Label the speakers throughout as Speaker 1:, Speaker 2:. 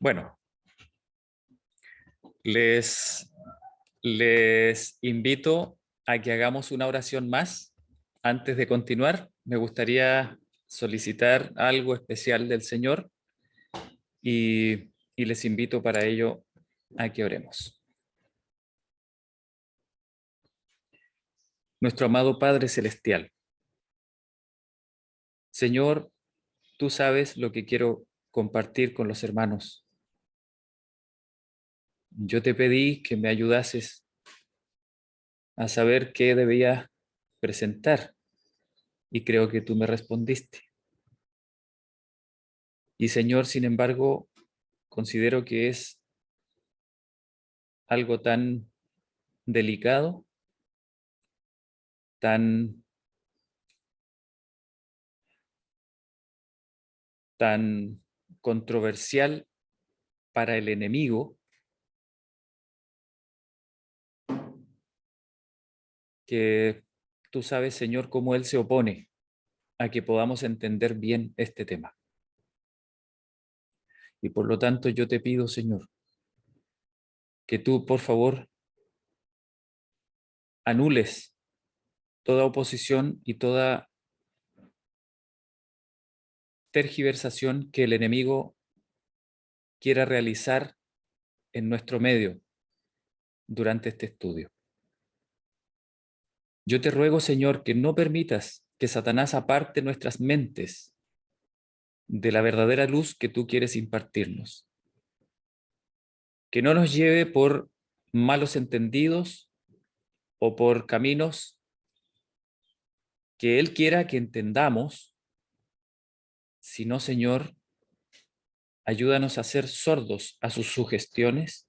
Speaker 1: Bueno, les invito a que hagamos una oración más. Antes de continuar, me gustaría solicitar algo especial del Señor y les invito para ello a que oremos. Nuestro amado Padre Celestial, Señor, tú sabes lo que quiero compartir con los hermanos. Yo te pedí que me ayudases a saber qué debía presentar y creo que tú me respondiste. Y Señor, sin embargo, considero que es algo tan delicado, tan, tan controversial para el enemigo, que tú sabes, Señor, cómo él se opone a que podamos entender bien este tema. Y por lo tanto yo te pido, Señor, que tú, por favor, anules toda oposición y toda tergiversación que el enemigo quiera realizar en nuestro medio durante este estudio. Yo te ruego, Señor, que no permitas que Satanás aparte nuestras mentes de la verdadera luz que tú quieres impartirnos. Que no nos lleve por malos entendidos o por caminos que Él quiera que entendamos, sino, Señor, ayúdanos a ser sordos a sus sugestiones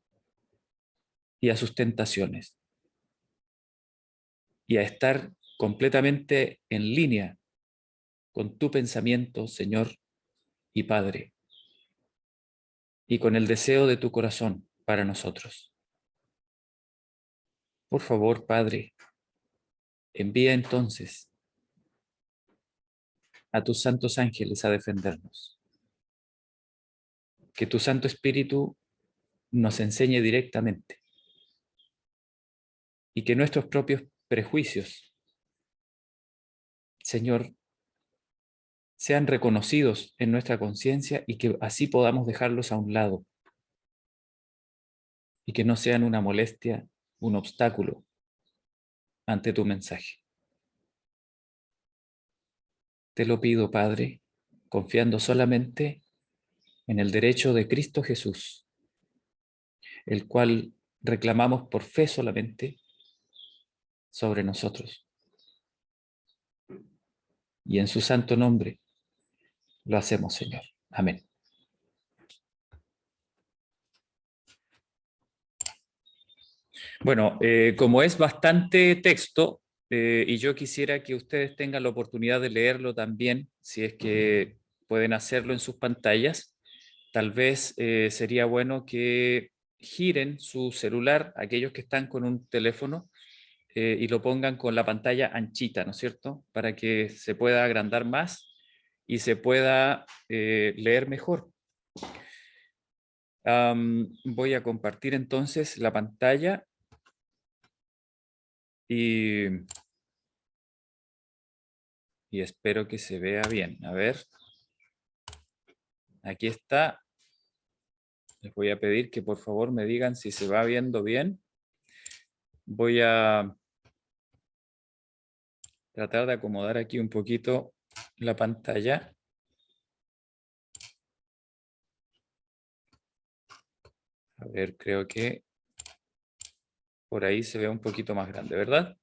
Speaker 1: y a sus tentaciones, y a estar completamente en línea con tu pensamiento, Señor y Padre, y con el deseo de tu corazón para nosotros. Por favor, Padre, envía entonces a tus santos ángeles a defendernos. Que tu Santo Espíritu nos enseñe directamente y que nuestros propios prejuicios, Señor, sean reconocidos en nuestra conciencia y que así podamos dejarlos a un lado y que no sean una molestia, un obstáculo ante tu mensaje. Te lo pido, Padre, confiando solamente en el derecho de Cristo Jesús, el cual reclamamos por fe solamente sobre nosotros. Y en su santo nombre lo hacemos, Señor. Amén. Bueno, como es bastante texto, y yo quisiera que ustedes tengan la oportunidad de leerlo también, si es que pueden hacerlo en sus pantallas, tal vez sería bueno que giren su celular, aquellos que están con un teléfono, y lo pongan con la pantalla anchita, ¿no es cierto? Para que se pueda agrandar más y se pueda leer mejor. Voy a compartir entonces la pantalla y espero que se vea bien. A ver, aquí está. Les voy a pedir que por favor me digan si se va viendo bien. Voy a tratar de acomodar aquí un poquito la pantalla. A ver, creo que por ahí se ve un poquito más grande, ¿verdad?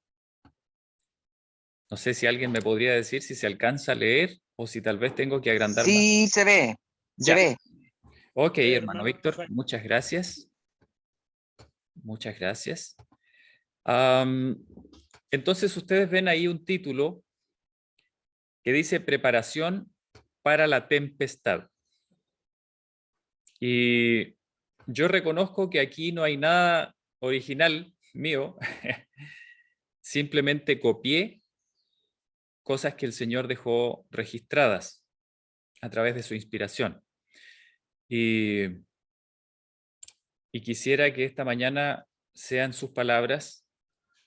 Speaker 1: No sé si alguien me podría decir si se alcanza a leer o si tal vez tengo que agrandar más.
Speaker 2: Sí, se ve, se
Speaker 1: Ya.
Speaker 2: ve.
Speaker 1: Ok, hermano Víctor, muchas gracias. Muchas gracias. Entonces ustedes ven ahí un título que dice Preparación para la tempestad. Y yo reconozco que aquí no hay nada original mío, simplemente copié cosas que el Señor dejó registradas a través de su inspiración. Y y quisiera que esta mañana sean sus palabras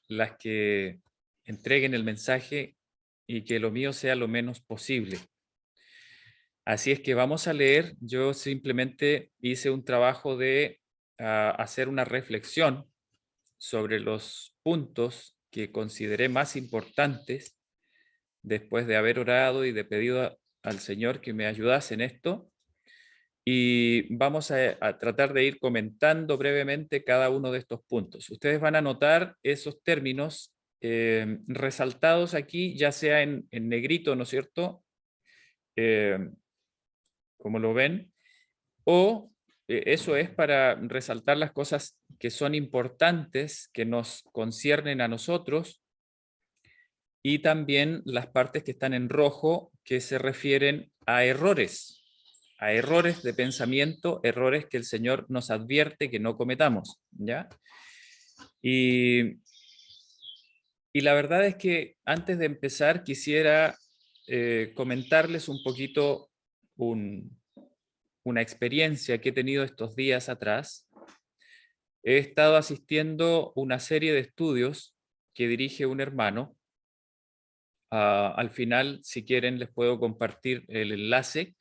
Speaker 1: las que entreguen el mensaje y que lo mío sea lo menos posible. Así es que vamos a leer. Yo simplemente hice un trabajo de hacer una reflexión sobre los puntos que consideré más importantes después de haber orado y de pedido al Señor que me ayudase en esto. Y vamos a tratar de ir comentando brevemente cada uno de estos puntos. Ustedes van a notar esos términos resaltados aquí, ya sea en negrito, ¿no es cierto? Eh, como lo ven, o eso es para resaltar las cosas que son importantes, que nos conciernen a nosotros, y también las partes que están en rojo, que se refieren a errores de pensamiento, errores que el Señor nos advierte que no cometamos, ¿ya? Y, y la verdad es que antes de empezar quisiera comentarles un poquito una experiencia que he tenido estos días atrás. He estado asistiendo a una serie de estudios que dirige un hermano. Al final, si quieren, les puedo compartir el enlace.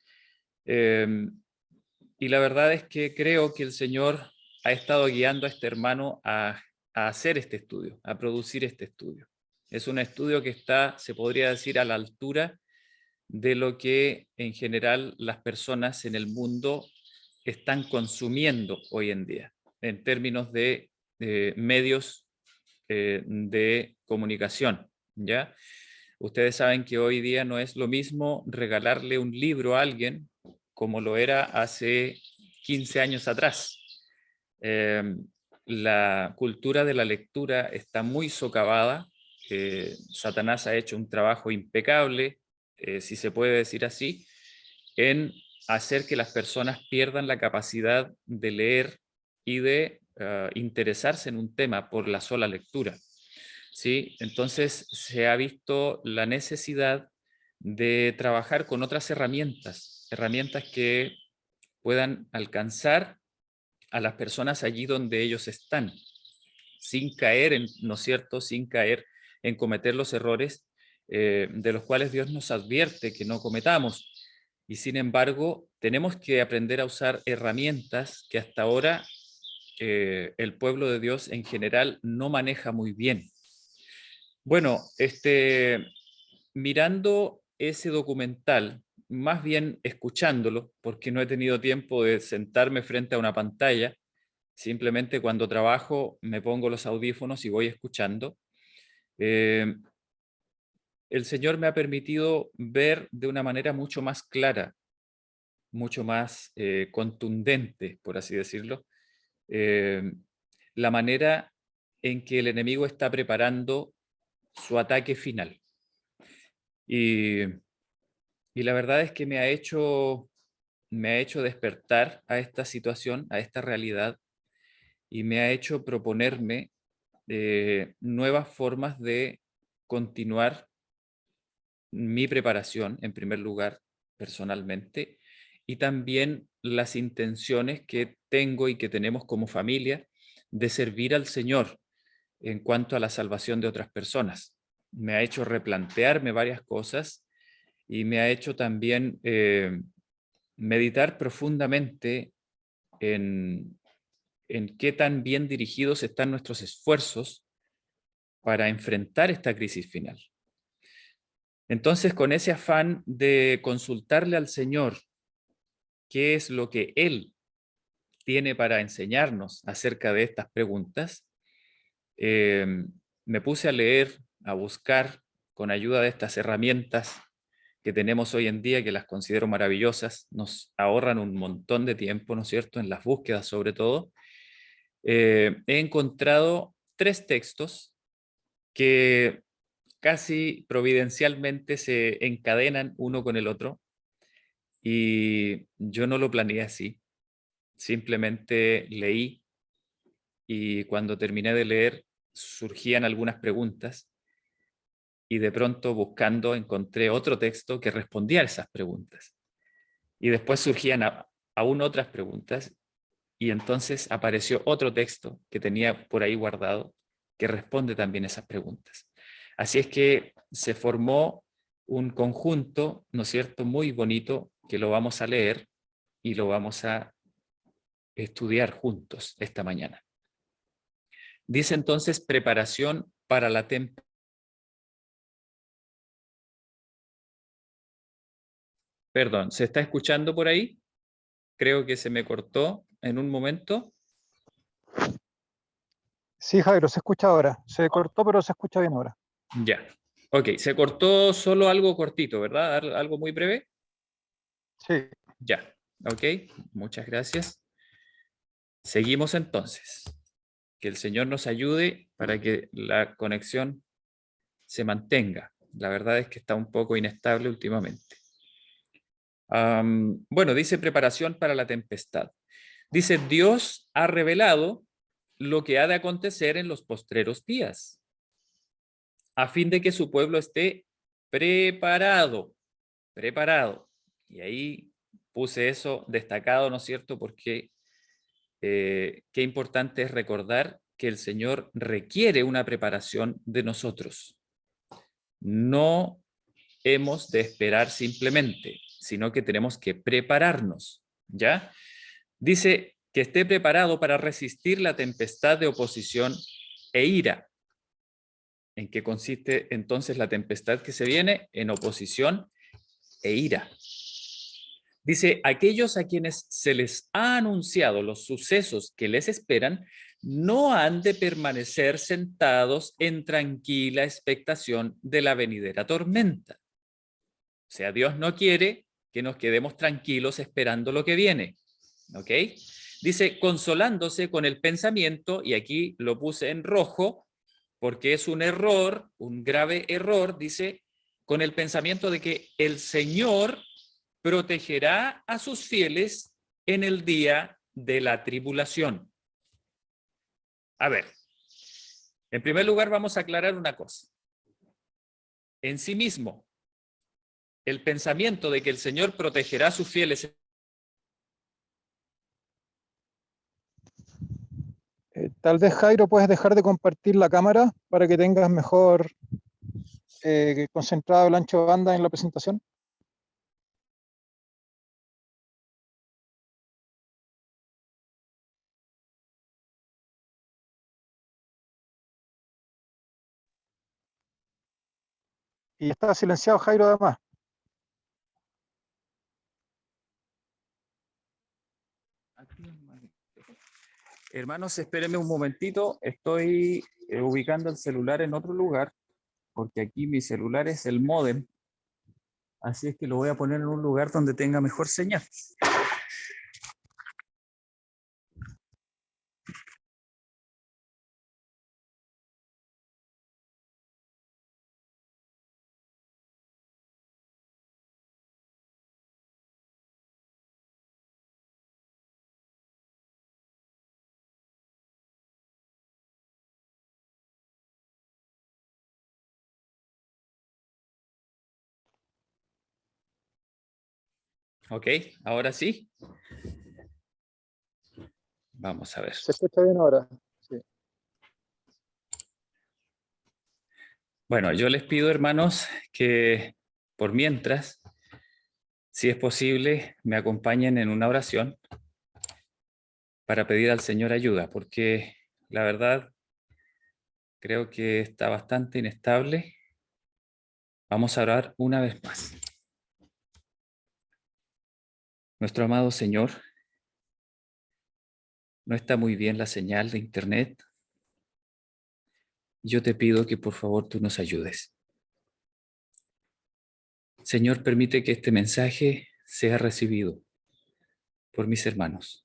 Speaker 1: Y la verdad es que creo que el Señor ha estado guiando a este hermano a hacer este estudio, a producir este estudio. Es un estudio que está, se podría decir, a la altura de lo que en general las personas en el mundo están consumiendo hoy en día, en términos de medios de comunicación, ¿ya? Ustedes saben que hoy día no es lo mismo regalarle un libro a alguien como lo era hace 15 años atrás. Eh, la cultura de la lectura está muy socavada. Satanás ha hecho un trabajo impecable, si se puede decir así, en hacer que las personas pierdan la capacidad de leer y de interesarse en un tema por la sola lectura. ¿Sí? Entonces se ha visto la necesidad de trabajar con otras herramientas, herramientas que puedan alcanzar a las personas allí donde ellos están, sin caer en, ¿no es cierto?, sin caer en cometer los errores de los cuales Dios nos advierte que no cometamos. Y sin embargo, tenemos que aprender a usar herramientas que hasta ahora el pueblo de Dios en general no maneja muy bien. Bueno, mirando ese documental, más bien escuchándolo, porque no he tenido tiempo de sentarme frente a una pantalla, simplemente cuando trabajo me pongo los audífonos y voy escuchando. Eh, el Señor me ha permitido ver de una manera mucho más clara, mucho más contundente, por así decirlo, eh, la manera en que el enemigo está preparando su ataque final. Y, y la verdad es que me ha hecho despertar a esta situación, a esta realidad, y me ha hecho proponerme nuevas formas de continuar mi preparación, en primer lugar, personalmente, y también las intenciones que tengo y que tenemos como familia de servir al Señor en cuanto a la salvación de otras personas. Me ha hecho replantearme varias cosas y me ha hecho también meditar profundamente en, en qué tan bien dirigidos están nuestros esfuerzos para enfrentar esta crisis final. Entonces, con ese afán de consultarle al Señor qué es lo que Él tiene para enseñarnos acerca de estas preguntas, eh, me puse a leer, a buscar con ayuda de estas herramientas que tenemos hoy en día, que las considero maravillosas, nos ahorran un montón de tiempo, ¿no es cierto?, en las búsquedas sobre todo. He encontrado 3 textos que casi providencialmente se encadenan uno con el otro, y yo no lo planeé así, simplemente leí y cuando terminé de leer surgían algunas preguntas y de pronto buscando encontré otro texto que respondía a esas preguntas. Y después surgían aún otras preguntas y entonces apareció otro texto que tenía por ahí guardado que responde también esas preguntas. Así es que se formó un conjunto, ¿no es cierto?, muy bonito, que lo vamos a leer y lo vamos a estudiar juntos esta mañana. Dice entonces preparación para la tempestad. Perdón, ¿se está escuchando por ahí? Creo que se me cortó en un momento.
Speaker 2: Sí, Jairo, se escucha ahora. Se cortó, pero se escucha bien ahora.
Speaker 1: Ya. Ok, se cortó solo algo cortito, ¿verdad? Algo muy breve.
Speaker 2: Sí.
Speaker 1: Ya. Ok, muchas gracias. Seguimos entonces. Que el Señor nos ayude para que la conexión se mantenga. La verdad es que está un poco inestable últimamente. Bueno, dice preparación para la tempestad. Dice, Dios ha revelado lo que ha de acontecer en los postreros días, a fin de que su pueblo esté preparado, preparado. Y ahí puse eso destacado, ¿no es cierto? Porque qué importante es recordar que el Señor requiere una preparación de nosotros. No hemos de esperar simplemente, sino que tenemos que prepararnos, ¿ya? Dice que esté preparado para resistir la tempestad de oposición e ira. ¿En qué consiste entonces la tempestad que se viene? En oposición e ira. Dice, aquellos a quienes se les ha anunciado los sucesos que les esperan, no han de permanecer sentados en tranquila expectación de la venidera tormenta. O sea, Dios no quiere que nos quedemos tranquilos esperando lo que viene. ¿Ok? Dice, consolándose con el pensamiento, y aquí lo puse en rojo, porque es un error, un grave error, dice, con el pensamiento de que el Señor protegerá a sus fieles en el día de la tribulación. A ver, en primer lugar vamos a aclarar una cosa. En sí mismo, el pensamiento de que el Señor protegerá a sus fieles.
Speaker 2: Tal vez, Jairo, puedes dejar de compartir la cámara para que tengas mejor concentrado el ancho de banda en la presentación. Y está silenciado, Jairo, además.
Speaker 1: Hermanos, espérenme un momentito, estoy ubicando el celular en otro lugar, porque aquí mi celular es el módem, así es que lo voy a poner en un lugar donde tenga mejor señal. Ok, ahora sí. Vamos a ver.
Speaker 2: Se escucha bien ahora. Sí.
Speaker 1: Bueno, yo les pido, hermanos, que por mientras, si es posible, me acompañen en una oración para pedir al Señor ayuda, porque la verdad creo que está bastante inestable. Vamos a orar una vez más. Nuestro amado Señor, no está muy bien la señal de internet. Yo te pido que por favor tú nos ayudes. Señor, permite que este mensaje sea recibido por mis hermanos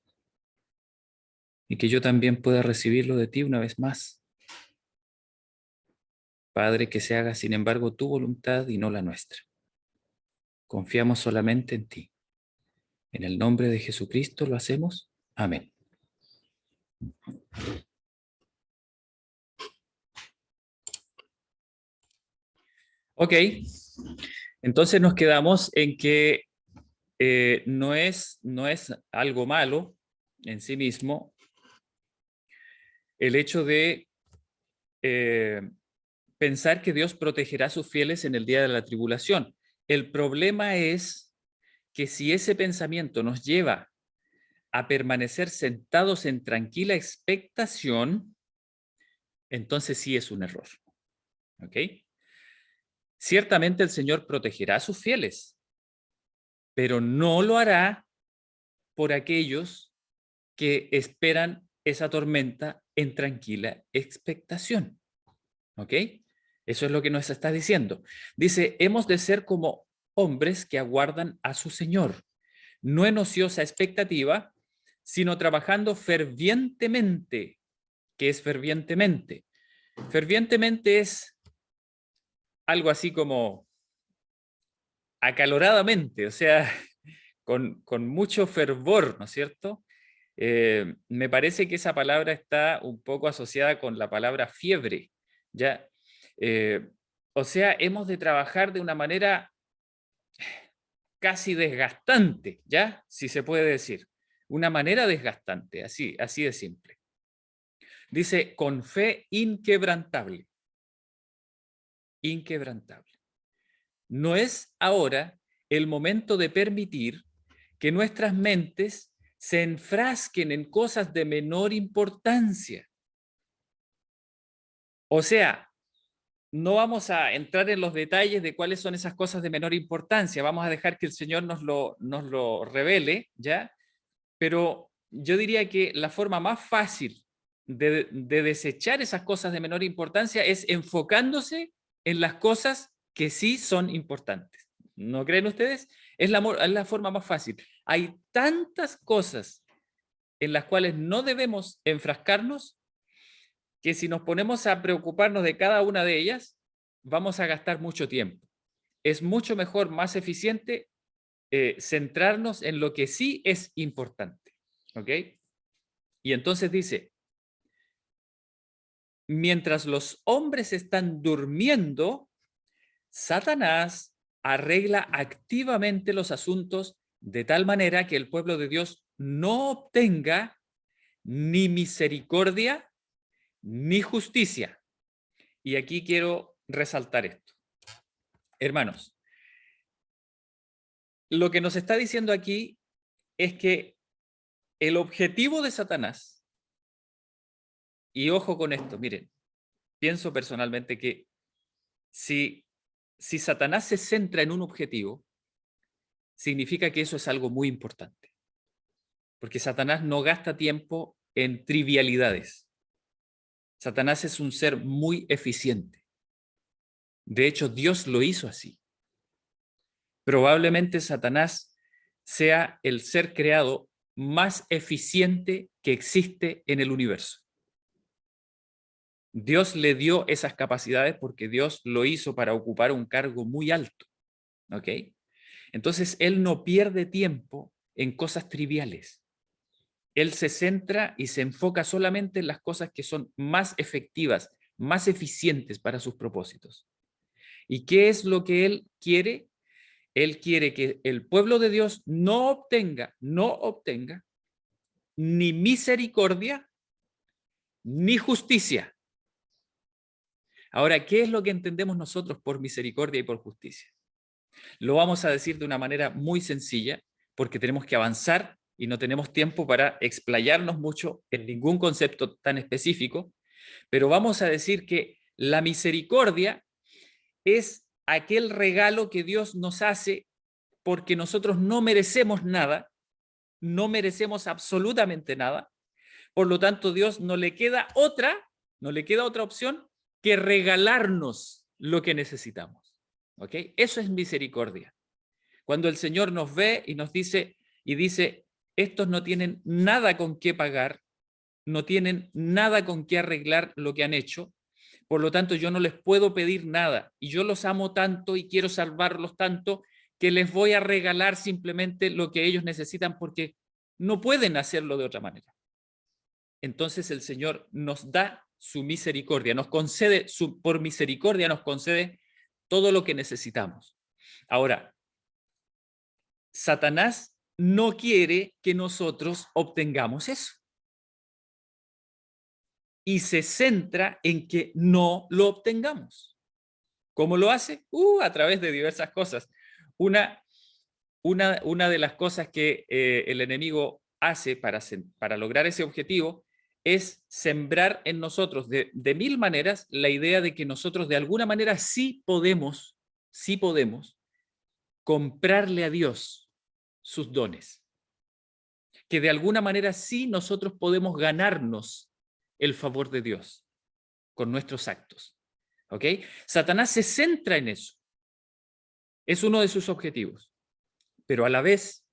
Speaker 1: y que yo también pueda recibirlo de ti una vez más. Padre, que se haga sin embargo tu voluntad y no la nuestra. Confiamos solamente en ti. En el nombre de Jesucristo lo hacemos. Amén. Ok, entonces nos quedamos en que no es algo malo en sí mismo el hecho de pensar que Dios protegerá a sus fieles en el día de la tribulación. El problema es que si ese pensamiento nos lleva a permanecer sentados en tranquila expectación, entonces sí es un error. ¿Ok? Ciertamente el Señor protegerá a sus fieles, pero no lo hará por aquellos que esperan esa tormenta en tranquila expectación. ¿Ok? Eso es lo que nos está diciendo. Dice, hemos de ser como hombres que aguardan a su Señor, no en ociosa expectativa, sino trabajando fervientemente. ¿Qué es fervientemente? Fervientemente es algo así como acaloradamente, o sea, con mucho fervor, ¿no es cierto? Me parece que esa palabra está un poco asociada con la palabra fiebre, ¿ya? O sea, hemos de trabajar de una manera casi desgastante, ¿ya? Si se puede decir. Una manera desgastante, así de simple. Dice, con fe inquebrantable. Inquebrantable. No es ahora el momento de permitir que nuestras mentes se enfrasquen en cosas de menor importancia. O sea, no vamos a entrar en los detalles de cuáles son esas cosas de menor importancia, vamos a dejar que el Señor nos lo revele, ¿ya? Pero yo diría que la forma más fácil de desechar esas cosas de menor importancia es enfocándose en las cosas que sí son importantes. ¿No creen ustedes? Es la forma más fácil. Hay tantas cosas en las cuales no debemos enfrascarnos que si nos ponemos a preocuparnos de cada una de ellas, vamos a gastar mucho tiempo. Es mucho mejor, más eficiente, centrarnos en lo que sí es importante. ¿Ok? Y entonces dice, mientras los hombres están durmiendo, Satanás arregla activamente los asuntos de tal manera que el pueblo de Dios no obtenga ni misericordia ni justicia. Y aquí quiero resaltar esto. Hermanos, lo que nos está diciendo aquí es que el objetivo de Satanás, y ojo con esto, miren, pienso personalmente que si Satanás se centra en un objetivo, significa que eso es algo muy importante. Porque Satanás no gasta tiempo en trivialidades. Satanás es un ser muy eficiente. De hecho, Dios lo hizo así. Probablemente Satanás sea el ser creado más eficiente que existe en el universo. Dios le dio esas capacidades porque Dios lo hizo para ocupar un cargo muy alto. ¿Ok? Entonces, él no pierde tiempo en cosas triviales. Él se centra y se enfoca solamente en las cosas que son más efectivas, más eficientes para sus propósitos. ¿Y qué es lo que él quiere? Él quiere que el pueblo de Dios no obtenga ni misericordia ni justicia. Ahora, ¿qué es lo que entendemos nosotros por misericordia y por justicia? Lo vamos a decir de una manera muy sencilla, porque tenemos que avanzar y no tenemos tiempo para explayarnos mucho en ningún concepto tan específico, pero vamos a decir que la misericordia es aquel regalo que Dios nos hace porque nosotros no merecemos nada, no merecemos absolutamente nada, por lo tanto Dios no le queda otra opción que regalarnos lo que necesitamos. ¿Ok? Eso es misericordia. Cuando el Señor nos ve y nos dice, estos no tienen nada con qué pagar, no tienen nada con qué arreglar lo que han hecho, por lo tanto yo no les puedo pedir nada y yo los amo tanto y quiero salvarlos tanto que les voy a regalar simplemente lo que ellos necesitan porque no pueden hacerlo de otra manera. Entonces el Señor nos da su misericordia, nos concede, por misericordia nos concede todo lo que necesitamos. Ahora, Satanás no quiere que nosotros obtengamos eso. Y se centra en que no lo obtengamos. ¿Cómo lo hace? A través de diversas cosas. Una de las cosas que el enemigo hace para lograr ese objetivo es sembrar en nosotros de mil maneras la idea de que nosotros de alguna manera sí podemos comprarle a Dios sus dones. Que de alguna manera sí nosotros podemos ganarnos el favor de Dios con nuestros actos. ¿Ok? Satanás se centra en eso. Es uno de sus objetivos. Pero a la vez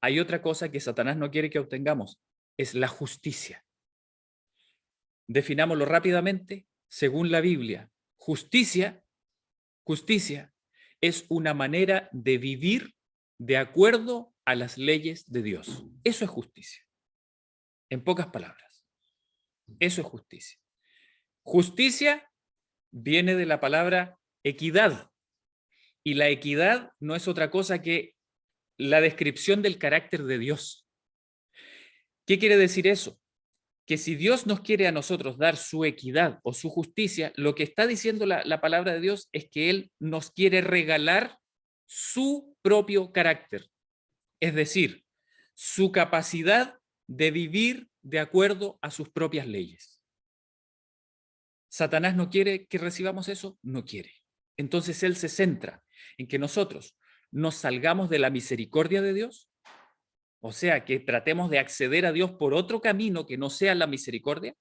Speaker 1: hay otra cosa que Satanás no quiere que obtengamos, es la justicia. Definámoslo rápidamente, según la Biblia. Justicia es una manera de vivir de acuerdo a las leyes de Dios. Eso es justicia. En pocas palabras, eso es justicia. Justicia viene de la palabra equidad. Y la equidad no es otra cosa que la descripción del carácter de Dios. ¿Qué quiere decir eso? Que si Dios nos quiere a nosotros dar su equidad o su justicia, lo que está diciendo la palabra de Dios es que Él nos quiere regalar su propio carácter, es decir, su capacidad de vivir de acuerdo a sus propias leyes. ¿Satanás no quiere que recibamos eso? No quiere. Entonces Él se centra en que nosotros nos salgamos de la misericordia de Dios, o sea, que tratemos de acceder a Dios por otro camino que no sea la misericordia.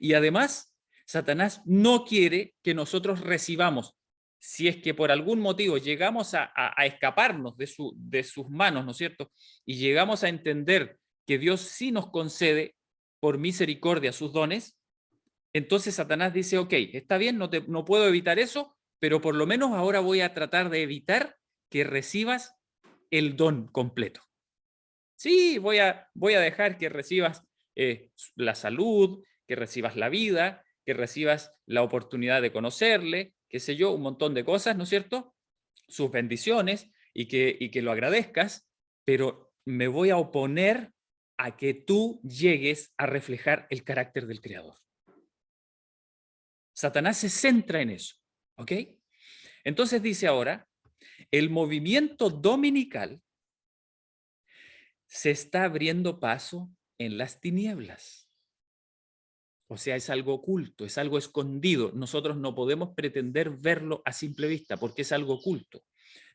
Speaker 1: Y además, Satanás no quiere que nosotros recibamos, si es que por algún motivo llegamos a escaparnos de sus manos, ¿no es cierto? Y llegamos a entender que Dios sí nos concede por misericordia sus dones, entonces Satanás dice, ok, está bien, no puedo evitar eso, pero por lo menos ahora voy a tratar de evitar que recibas el don completo. Sí, voy a dejar que recibas la salud, que recibas la vida, que recibas la oportunidad de conocerle, qué sé yo, un montón de cosas, ¿no es cierto? Sus bendiciones y que lo agradezcas, pero me voy a oponer a que tú llegues a reflejar el carácter del Creador. Satanás se centra en eso, ¿ok? Entonces dice ahora, el movimiento dominical se está abriendo paso en las tinieblas. O sea, es algo oculto, es algo escondido. Nosotros no podemos pretender verlo a simple vista porque es algo oculto.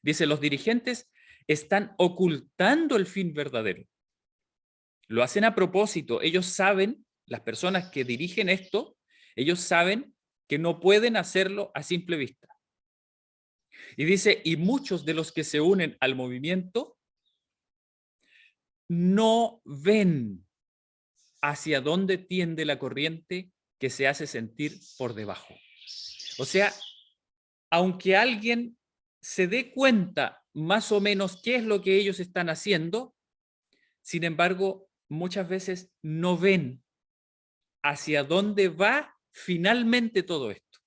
Speaker 1: Dice, los dirigentes están ocultando el fin verdadero. Lo hacen a propósito. Ellos saben, las personas que dirigen esto, ellos saben que no pueden hacerlo a simple vista. Y dice, y muchos de los que se unen al movimiento no ven hacia dónde tiende la corriente que se hace sentir por debajo. O sea, aunque alguien se dé cuenta más o menos qué es lo que ellos están haciendo, sin embargo, muchas veces no ven hacia dónde va finalmente todo esto.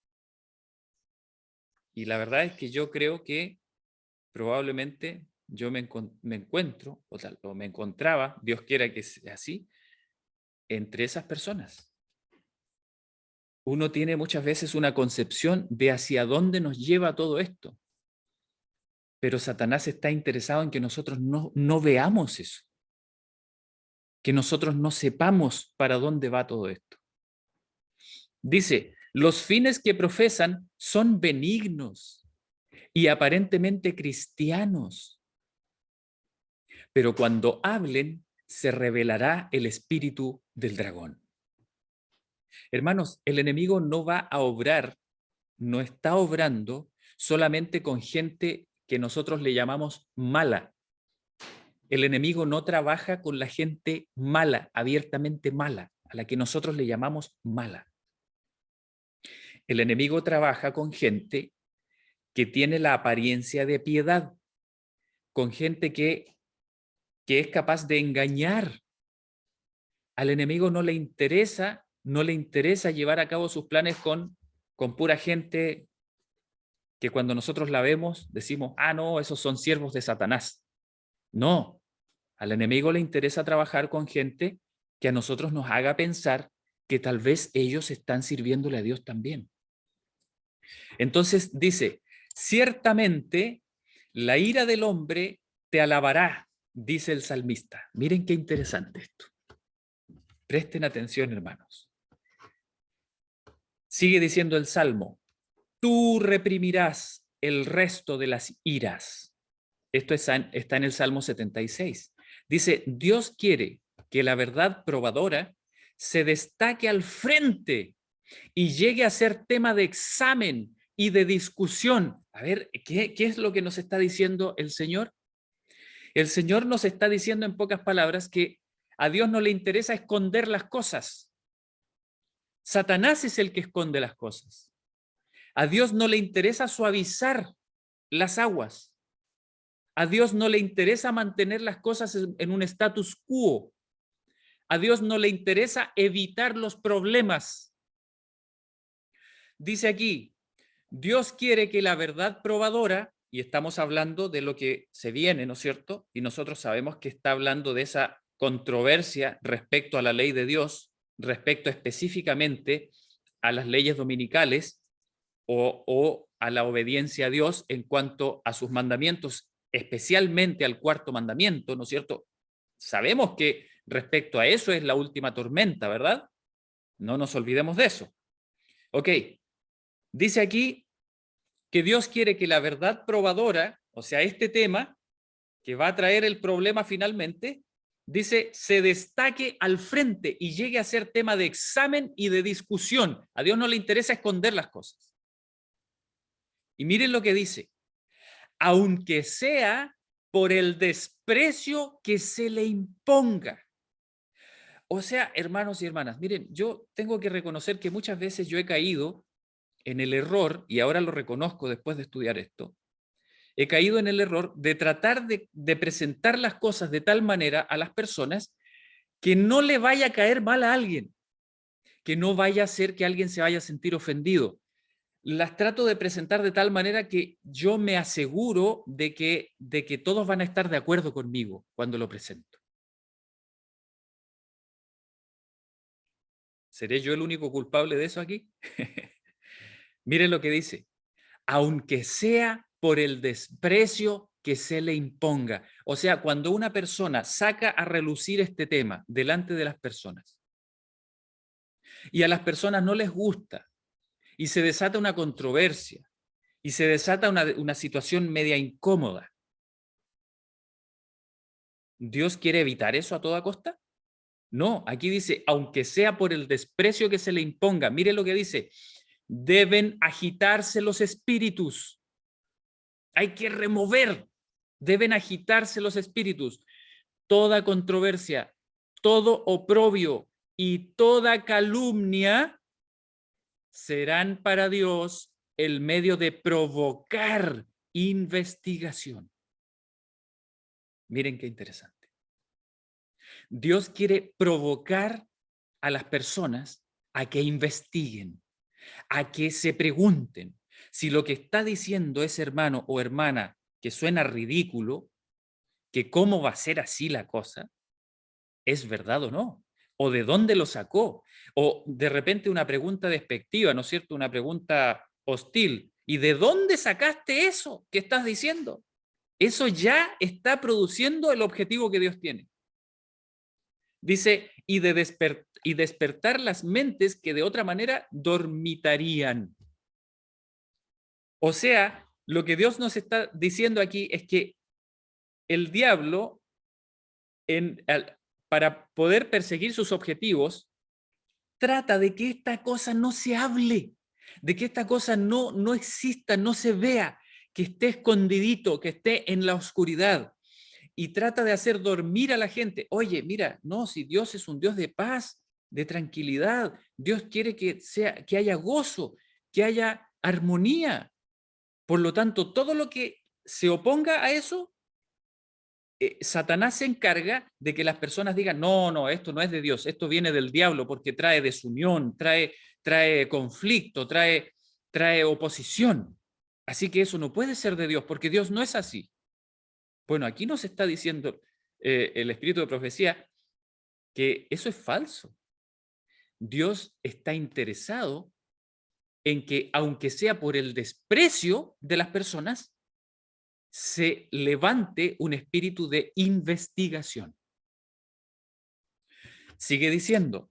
Speaker 1: Y la verdad es que yo creo que probablemente yo me encuentro, o me encontraba, Dios quiera que sea así, entre esas personas. Uno tiene muchas veces una concepción de hacia dónde nos lleva todo esto. Pero Satanás está interesado en que nosotros no veamos eso. Que nosotros no sepamos para dónde va todo esto. Dice, los fines que profesan son benignos y aparentemente cristianos. Pero cuando hablen, se revelará el espíritu del dragón. Hermanos, el enemigo no va a obrar, no está obrando solamente con gente que nosotros le llamamos mala. El enemigo no trabaja con la gente mala, abiertamente mala, a la que nosotros le llamamos mala. El enemigo trabaja con gente que tiene la apariencia de piedad, con gente que es capaz de engañar. Al enemigo no le interesa llevar a cabo sus planes con pura gente que cuando nosotros la vemos decimos, ah, no, esos son siervos de Satanás. No, Al enemigo le interesa trabajar con gente que a nosotros nos haga pensar que tal vez ellos están sirviéndole a Dios también. Entonces dice, ciertamente la ira del hombre te alabará, dice el salmista. Miren qué interesante esto. Presten atención, hermanos. Sigue diciendo el Salmo, tú reprimirás el resto de las iras. Esto está en el Salmo 76. Dice, Dios quiere que la verdad probadora se destaque al frente y llegue a ser tema de examen y de discusión. A ver, ¿qué es lo que nos está diciendo el Señor? El Señor nos está diciendo en pocas palabras que a Dios no le interesa esconder las cosas. Satanás es el que esconde las cosas. A Dios no le interesa suavizar las aguas. A Dios no le interesa mantener las cosas en un status quo. A Dios no le interesa evitar los problemas. Dice aquí, Dios quiere que la verdad probadora, y estamos hablando de lo que se viene, ¿no es cierto? Y nosotros sabemos que está hablando de esa controversia respecto a la ley de Dios, respecto específicamente a las leyes dominicales o a la obediencia a Dios en cuanto a sus mandamientos, especialmente al cuarto mandamiento, ¿no es cierto? Sabemos que respecto a eso es la última tormenta, ¿verdad? No nos olvidemos de eso. Ok, dice aquí que Dios quiere que la verdad probadora, o sea, este tema que va a traer el problema finalmente, dice, se destaque al frente y llegue a ser tema de examen y de discusión. A Dios no le interesa esconder las cosas. Y miren lo que dice, aunque sea por el desprecio que se le imponga. O sea, hermanos y hermanas, miren, yo tengo que reconocer que muchas veces yo he caído en el error, y ahora lo reconozco después de estudiar esto, he caído en el error de tratar de presentar las cosas de tal manera a las personas que no le vaya a caer mal a alguien, que no vaya a ser que alguien se vaya a sentir ofendido. Las trato de presentar de tal manera que yo me aseguro de que todos van a estar de acuerdo conmigo cuando lo presento. ¿Seré yo el único culpable de eso aquí? Miren lo que dice, aunque sea por el desprecio que se le imponga. O sea, cuando una persona saca a relucir este tema delante de las personas y a las personas no les gusta y se desata una controversia y se desata una situación media incómoda, ¿Dios quiere evitar eso a toda costa? No, aquí dice, aunque sea por el desprecio que se le imponga, mire lo que dice, deben agitarse los espíritus. Hay que remover, deben agitarse los espíritus. Toda controversia, todo oprobio y toda calumnia serán para Dios el medio de provocar investigación. Miren qué interesante. Dios quiere provocar a las personas a que investiguen, a que se pregunten si lo que está diciendo ese hermano o hermana que suena ridículo, que cómo va a ser así la cosa, es verdad o no, o de dónde lo sacó, o de repente una pregunta despectiva, ¿no es cierto? Una pregunta hostil. ¿Y de dónde sacaste eso que estás diciendo? Eso ya está produciendo el objetivo que Dios tiene. Dice, y despertar las mentes que de otra manera dormitarían. O sea, lo que Dios nos está diciendo aquí es que el diablo, para poder perseguir sus objetivos, trata de que esta cosa no se hable, de que esta cosa no exista, no se vea, que esté escondidito, que esté en la oscuridad. Y trata de hacer dormir a la gente. Oye, mira, no, si Dios es un Dios de paz, de tranquilidad, Dios quiere que haya gozo, que haya armonía. Por lo tanto, todo lo que se oponga a eso, Satanás se encarga de que las personas digan, no, esto no es de Dios, esto viene del diablo porque trae desunión, trae conflicto, trae oposición. Así que eso no puede ser de Dios porque Dios no es así. Bueno, aquí nos está diciendo, el espíritu de profecía, que eso es falso. Dios está interesado en que, aunque sea por el desprecio de las personas, se levante un espíritu de investigación. Sigue diciendo,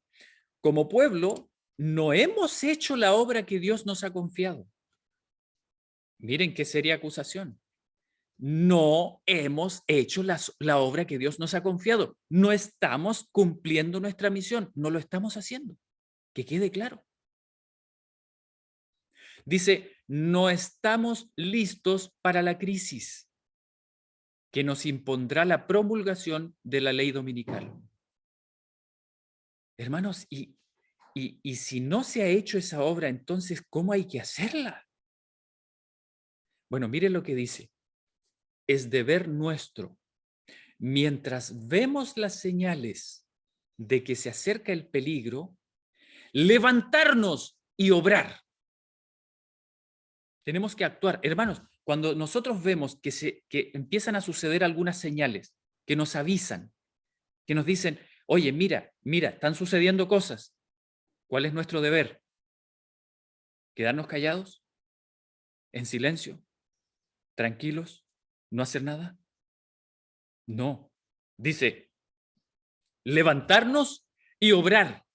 Speaker 1: como pueblo, no hemos hecho la obra que Dios nos ha confiado. Miren qué seria acusación. No hemos hecho la obra que Dios nos ha confiado. No estamos cumpliendo nuestra misión. No lo estamos haciendo. Que quede claro. Dice, no estamos listos para la crisis que nos impondrá la promulgación de la ley dominical. Hermanos, y si no se ha hecho esa obra, entonces, ¿cómo hay que hacerla? Bueno, miren lo que dice. Es deber nuestro, mientras vemos las señales de que se acerca el peligro, levantarnos y obrar. Tenemos que actuar. Hermanos, cuando nosotros vemos que empiezan a suceder algunas señales que nos avisan, que nos dicen, oye, mira, están sucediendo cosas. ¿Cuál es nuestro deber? ¿Quedarnos callados? ¿En silencio? ¿Tranquilos? ¿No hacer nada? No. Dice, levantarnos y obrar.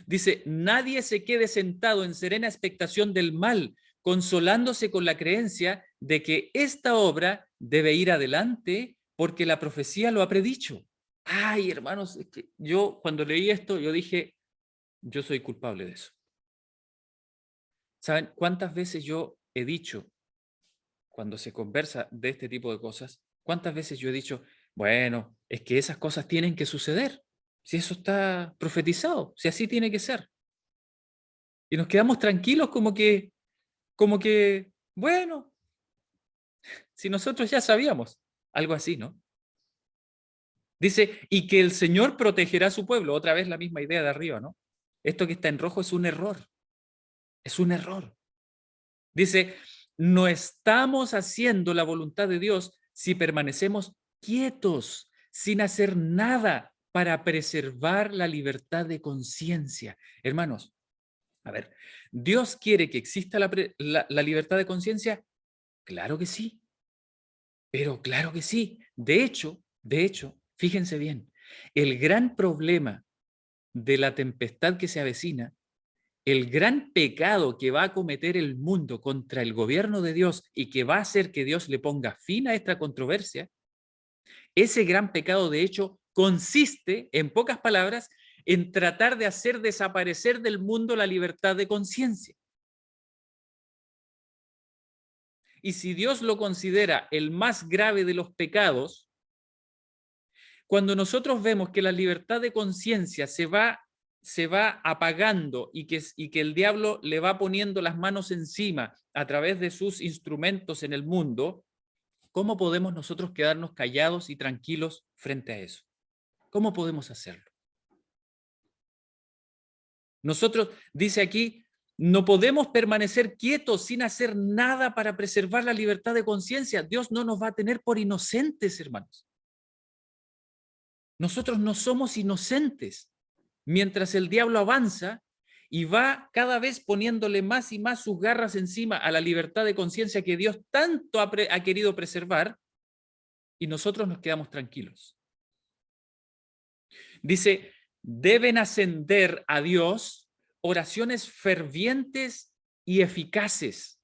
Speaker 1: Dice, nadie se quede sentado en serena expectación del mal, consolándose con la creencia de que esta obra debe ir adelante porque la profecía lo ha predicho. Ay, hermanos, es que yo cuando leí esto, yo dije, yo soy culpable de eso. ¿Saben cuántas veces yo he dicho, cuando se conversa de este tipo de cosas, cuántas veces yo he dicho, bueno, es que esas cosas tienen que suceder, si eso está profetizado, si así tiene que ser? Y nos quedamos tranquilos como que, bueno, si nosotros ya sabíamos, algo así, ¿no? Dice, y que el Señor protegerá a su pueblo, otra vez la misma idea de arriba, ¿no? Esto que está en rojo es un error, es un error. Dice, no estamos haciendo la voluntad de Dios si permanecemos quietos, sin hacer nada para preservar la libertad de conciencia. Hermanos, a ver, ¿Dios quiere que exista la libertad de conciencia? Claro que sí, pero claro que sí. De hecho, fíjense bien, el gran problema de la tempestad que se avecina, el gran pecado que va a cometer el mundo contra el gobierno de Dios y que va a hacer que Dios le ponga fin a esta controversia, ese gran pecado, de hecho, consiste, en pocas palabras, en tratar de hacer desaparecer del mundo la libertad de conciencia. Y si Dios lo considera el más grave de los pecados, cuando nosotros vemos que la libertad de conciencia se va apagando y que el diablo le va poniendo las manos encima a través de sus instrumentos en el mundo, ¿cómo podemos nosotros quedarnos callados y tranquilos frente a eso? ¿Cómo podemos hacerlo? Nosotros, dice aquí, no podemos permanecer quietos sin hacer nada para preservar la libertad de conciencia. Dios no nos va a tener por inocentes, hermanos. Nosotros no somos inocentes. Mientras el diablo avanza y va cada vez poniéndole más y más sus garras encima a la libertad de conciencia que Dios tanto ha querido preservar, y nosotros nos quedamos tranquilos. Dice, deben ascender a Dios oraciones fervientes y eficaces.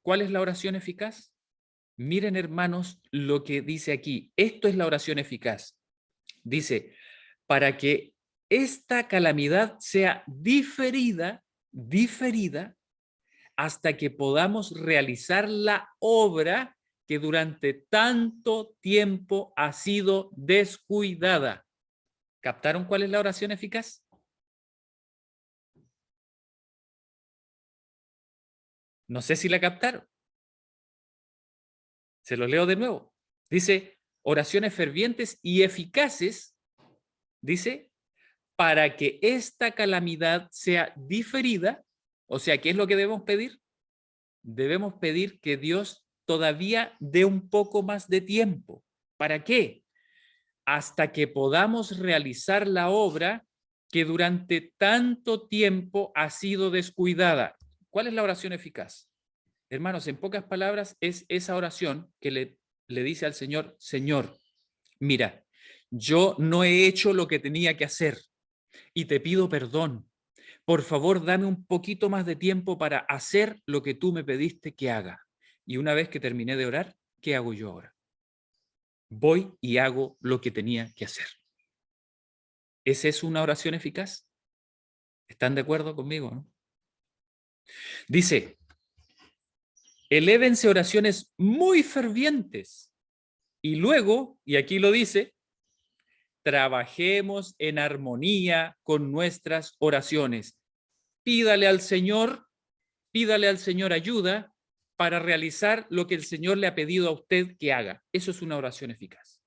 Speaker 1: ¿Cuál es la oración eficaz? Miren, hermanos, lo que dice aquí. Esto es la oración eficaz. Dice, para que esta calamidad sea diferida hasta que podamos realizar la obra que durante tanto tiempo ha sido descuidada. ¿Captaron cuál es la oración eficaz? No sé si la captaron. Se lo leo de nuevo. Dice, oraciones fervientes y eficaces, dice, para que esta calamidad sea diferida. O sea, ¿qué es lo que debemos pedir? Debemos pedir que Dios todavía dé un poco más de tiempo. ¿Para qué? hasta que podamos realizar la obra que durante tanto tiempo ha sido descuidada. ¿Cuál es la oración eficaz? Hermanos, en pocas palabras, es esa oración que le dice al Señor: Señor, mira, yo no he hecho lo que tenía que hacer y te pido perdón. Por favor, dame un poquito más de tiempo para hacer lo que tú me pediste que haga. Y una vez que terminé de orar, ¿qué hago yo ahora? Voy y hago lo que tenía que hacer. ¿Esa es una oración eficaz? ¿Están de acuerdo conmigo, no? Dice: elévense oraciones muy fervientes. Y luego, y aquí lo dice, trabajemos en armonía con nuestras oraciones. Pídale al Señor ayuda para realizar lo que el Señor le ha pedido a usted que haga. Eso es una oración eficaz.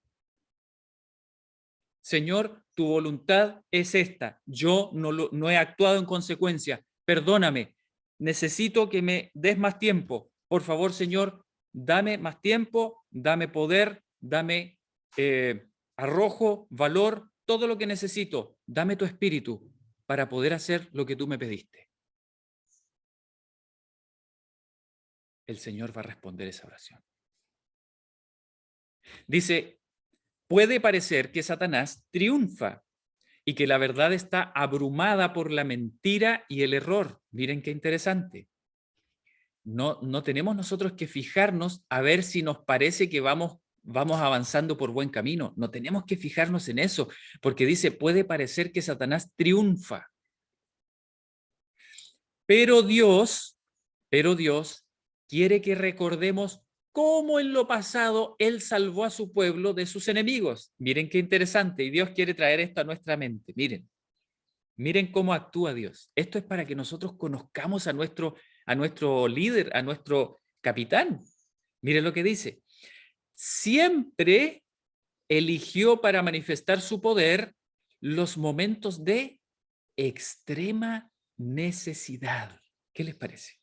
Speaker 1: Señor, tu voluntad es esta. Yo no he actuado en consecuencia. Perdóname. Necesito que me des más tiempo. Por favor, Señor, dame más tiempo, dame poder, dame arrojo, valor, todo lo que necesito. Dame tu espíritu para poder hacer lo que tú me pediste. El Señor va a responder esa oración. Dice: puede parecer que Satanás triunfa y que la verdad está abrumada por la mentira y el error. Miren qué interesante. No tenemos nosotros que fijarnos a ver si nos parece que vamos avanzando por buen camino. No tenemos que fijarnos en eso, porque dice: puede parecer que Satanás triunfa. Pero Dios quiere que recordemos cómo en lo pasado Él salvó a su pueblo de sus enemigos. Miren qué interesante, y Dios quiere traer esto a nuestra mente. Miren cómo actúa Dios. Esto es para que nosotros conozcamos a nuestro líder, a nuestro capitán. Miren lo que dice: siempre eligió para manifestar su poder los momentos de extrema necesidad. ¿Qué les parece?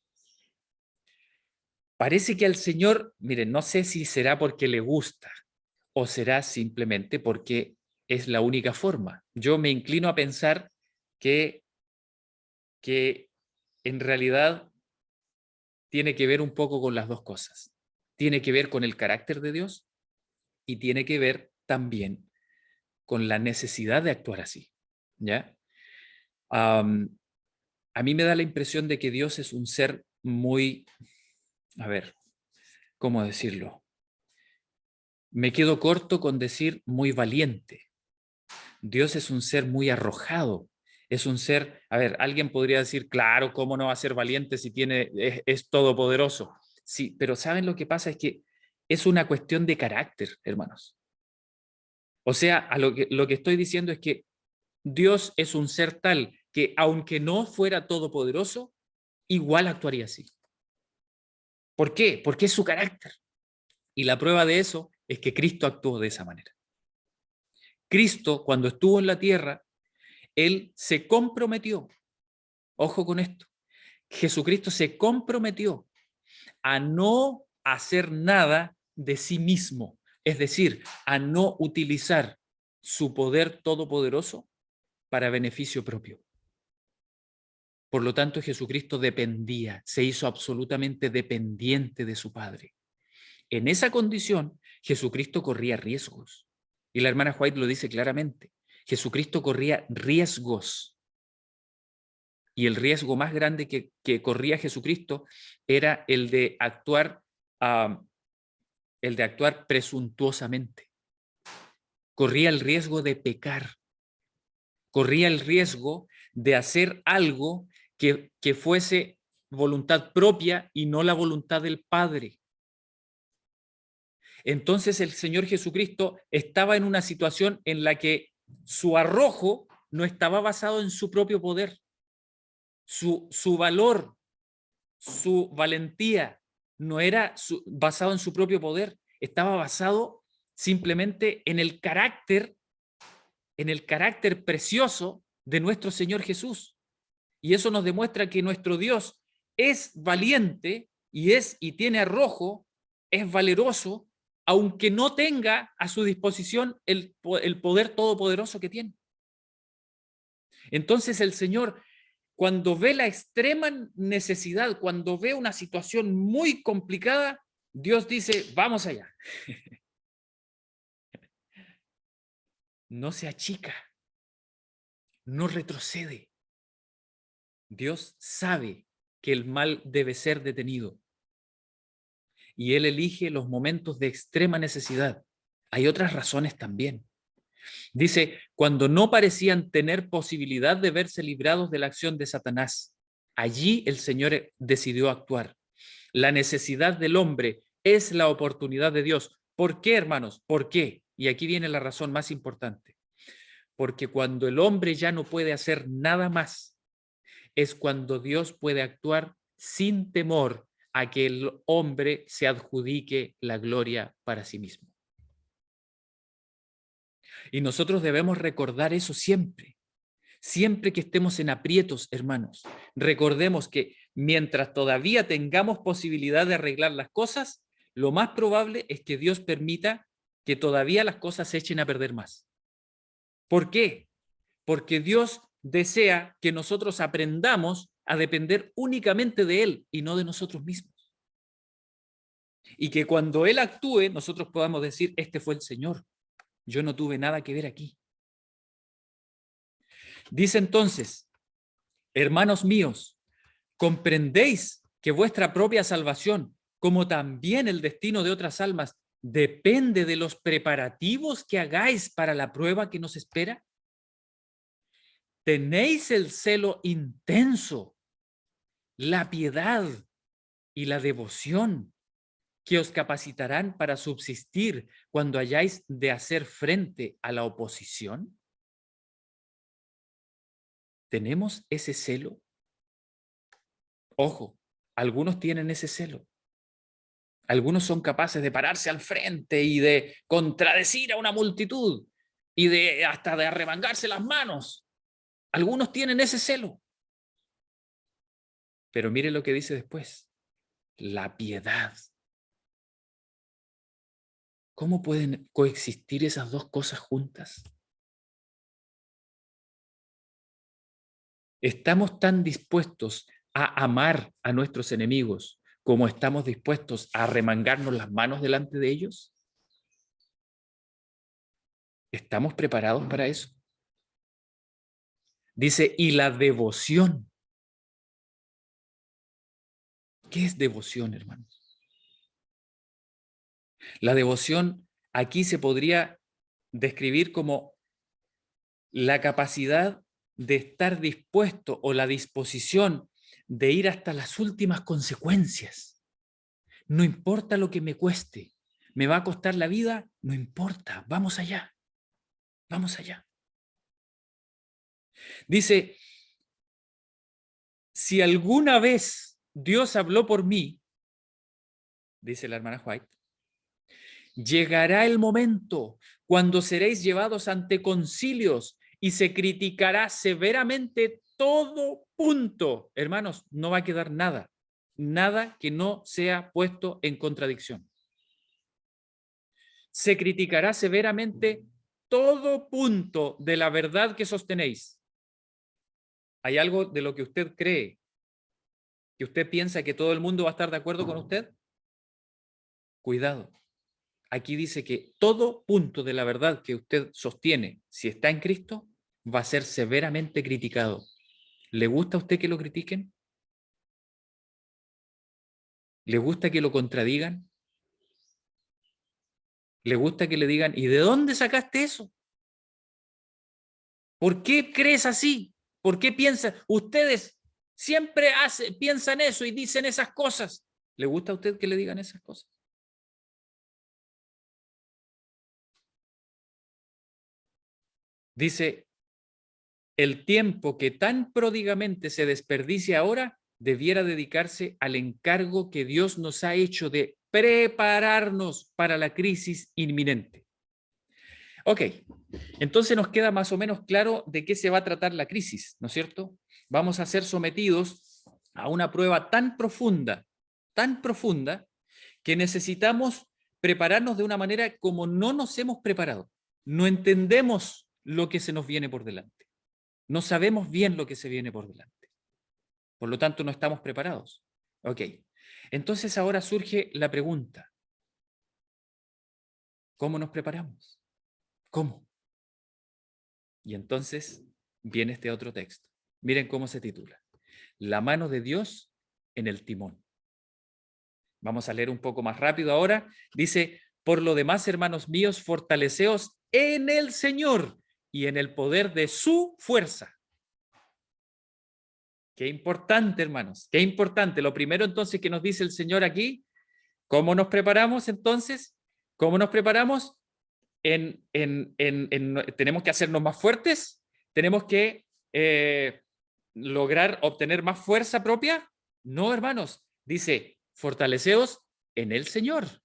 Speaker 1: Parece que al Señor, miren, no sé si será porque le gusta o será simplemente porque es la única forma. Yo me inclino a pensar que en realidad tiene que ver un poco con las dos cosas. Tiene que ver con el carácter de Dios y tiene que ver también con la necesidad de actuar así, ¿ya? A mí me da la impresión de que Dios es un ser muy, a ver, ¿cómo decirlo? Me quedo corto con decir muy valiente. Dios es un ser muy arrojado. Es un ser, a ver, alguien podría decir: claro, ¿cómo no va a ser valiente si es todopoderoso? Sí, pero ¿saben lo que pasa? Es que es una cuestión de carácter, hermanos. O sea, lo que estoy diciendo es que Dios es un ser tal que, aunque no fuera todopoderoso, igual actuaría así. ¿Por qué? Porque es su carácter. Y la prueba de eso es que Cristo actuó de esa manera. Cristo, cuando estuvo en la tierra, Él se comprometió, ojo con esto, Jesucristo se comprometió a no hacer nada de sí mismo, es decir, a no utilizar su poder todopoderoso para beneficio propio. Por lo tanto, Jesucristo dependía, se hizo absolutamente dependiente de su Padre. En esa condición, Jesucristo corría riesgos. Y la hermana White lo dice claramente. Jesucristo corría riesgos. Y el riesgo más grande que corría Jesucristo era el de actuar presuntuosamente. Corría el riesgo de pecar. Corría el riesgo de hacer algo que fuese voluntad propia y no la voluntad del Padre. Entonces el Señor Jesucristo estaba en una situación en la que su arrojo no estaba basado en su propio poder. Su valor, su valentía no era basado en su propio poder, estaba basado simplemente en el carácter precioso de nuestro Señor Jesús. Y eso nos demuestra que nuestro Dios es valiente y tiene arrojo, es valeroso, aunque no tenga a su disposición el poder todopoderoso que tiene. Entonces el Señor, cuando ve la extrema necesidad, cuando ve una situación muy complicada, Dios dice, vamos allá. No se achica, no retrocede. Dios sabe que el mal debe ser detenido y Él elige los momentos de extrema necesidad. Hay otras razones también. Dice, cuando no parecían tener posibilidad de verse librados de la acción de Satanás, allí el Señor decidió actuar. La necesidad del hombre es la oportunidad de Dios. ¿Por qué, hermanos? ¿Por qué? Y aquí viene la razón más importante. Porque cuando el hombre ya no puede hacer nada más, es cuando Dios puede actuar sin temor a que el hombre se adjudique la gloria para sí mismo. Y nosotros debemos recordar eso siempre. Siempre que estemos en aprietos, hermanos, recordemos que mientras todavía tengamos posibilidad de arreglar las cosas, lo más probable es que Dios permita que todavía las cosas se echen a perder más. ¿Por qué? Porque Dios desea que nosotros aprendamos a depender únicamente de Él y no de nosotros mismos. Y que cuando Él actúe, nosotros podamos decir, este fue el Señor. Yo no tuve nada que ver aquí. Dice entonces, hermanos míos, ¿comprendéis que vuestra propia salvación, como también el destino de otras almas, depende de los preparativos que hagáis para la prueba que nos espera? Tenéis el celo intenso, la piedad y la devoción que os capacitarán para subsistir cuando hayáis de hacer frente a la oposición. ¿Tenemos ese celo? Ojo, algunos tienen ese celo. Algunos son capaces de pararse al frente y de contradecir a una multitud y de hasta de arremangarse las manos. Algunos tienen ese celo. Pero mire lo que dice después. La piedad. ¿Cómo pueden coexistir esas dos cosas juntas? ¿Estamos tan dispuestos a amar a nuestros enemigos como estamos dispuestos a arremangarnos las manos delante de ellos? ¿Estamos preparados para eso? Dice, y la devoción. ¿Qué es devoción, hermanos? La devoción aquí se podría describir como la capacidad de estar dispuesto o la disposición de ir hasta las últimas consecuencias. No importa lo que me cueste, me va a costar la vida, no importa, vamos allá, vamos allá. Dice, si alguna vez Dios habló por mí, dice la hermana White, llegará el momento cuando seréis llevados ante concilios y se criticará severamente todo punto. Hermanos, no va a quedar nada, nada que no sea puesto en contradicción. Se criticará severamente todo punto de la verdad que sostenéis. ¿Hay algo de lo que usted cree, que usted piensa que todo el mundo va a estar de acuerdo con usted? Cuidado. Aquí dice que todo punto de la verdad que usted sostiene, si está en Cristo, va a ser severamente criticado. ¿Le gusta a usted que lo critiquen? ¿Le gusta que lo contradigan? ¿Le gusta que le digan, ¿y de dónde sacaste eso? ¿Por qué crees así? ¿Por qué piensan? Ustedes siempre piensan eso y dicen esas cosas. ¿Le gusta a usted que le digan esas cosas? Dice, el tiempo que tan pródigamente se desperdicia ahora debiera dedicarse al encargo que Dios nos ha hecho de prepararnos para la crisis inminente. Ok, entonces nos queda más o menos claro de qué se va a tratar la crisis, ¿no es cierto? Vamos a ser sometidos a una prueba tan profunda, que necesitamos prepararnos de una manera como no nos hemos preparado. No entendemos lo que se nos viene por delante. No sabemos bien lo que se viene por delante. Por lo tanto, no estamos preparados. Ok. Entonces ahora surge la pregunta. ¿Cómo nos preparamos? ¿Cómo? Y entonces viene este otro texto. Miren cómo se titula. La mano de Dios en el timón. Vamos a leer un poco más rápido ahora. Dice, por lo demás, hermanos míos, fortaleceos en el Señor y en el poder de su fuerza. Qué importante, hermanos, qué importante. Lo primero entonces que nos dice el Señor aquí, ¿cómo nos preparamos entonces? ¿Cómo nos preparamos? Tenemos que hacernos más fuertes, tenemos que lograr obtener más fuerza propia. No, hermanos, dice, fortaleceos en el Señor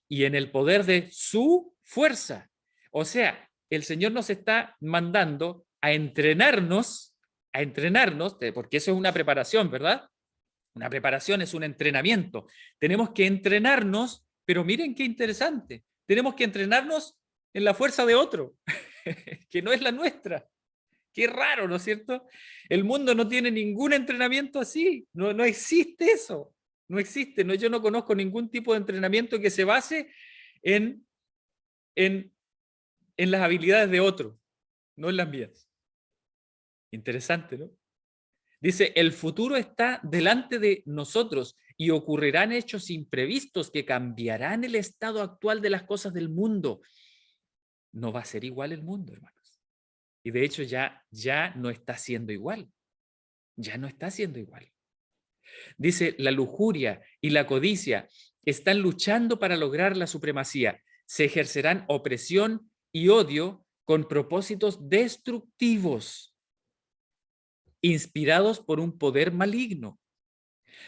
Speaker 1: y en el poder de su fuerza. O sea, el Señor nos está mandando a entrenarnos, porque eso es una preparación, ¿verdad? Una preparación es un entrenamiento. Tenemos que entrenarnos, pero miren qué interesante. Tenemos que entrenarnos en la fuerza de otro, que no es la nuestra. Qué raro, ¿no es cierto? El mundo no tiene ningún entrenamiento así. No existe eso. No existe. No, yo no conozco ningún tipo de entrenamiento que se base en, en, en las habilidades de otro, no en las mías. Interesante, ¿no? Dice, el futuro está delante de nosotros y ocurrirán hechos imprevistos que cambiarán el estado actual de las cosas del mundo. No va a ser igual el mundo, hermanos. Y de hecho ya no está siendo igual. Ya no está siendo igual. Dice, la lujuria y la codicia están luchando para lograr la supremacía. Se ejercerán opresión y odio con propósitos destructivos, inspirados por un poder maligno.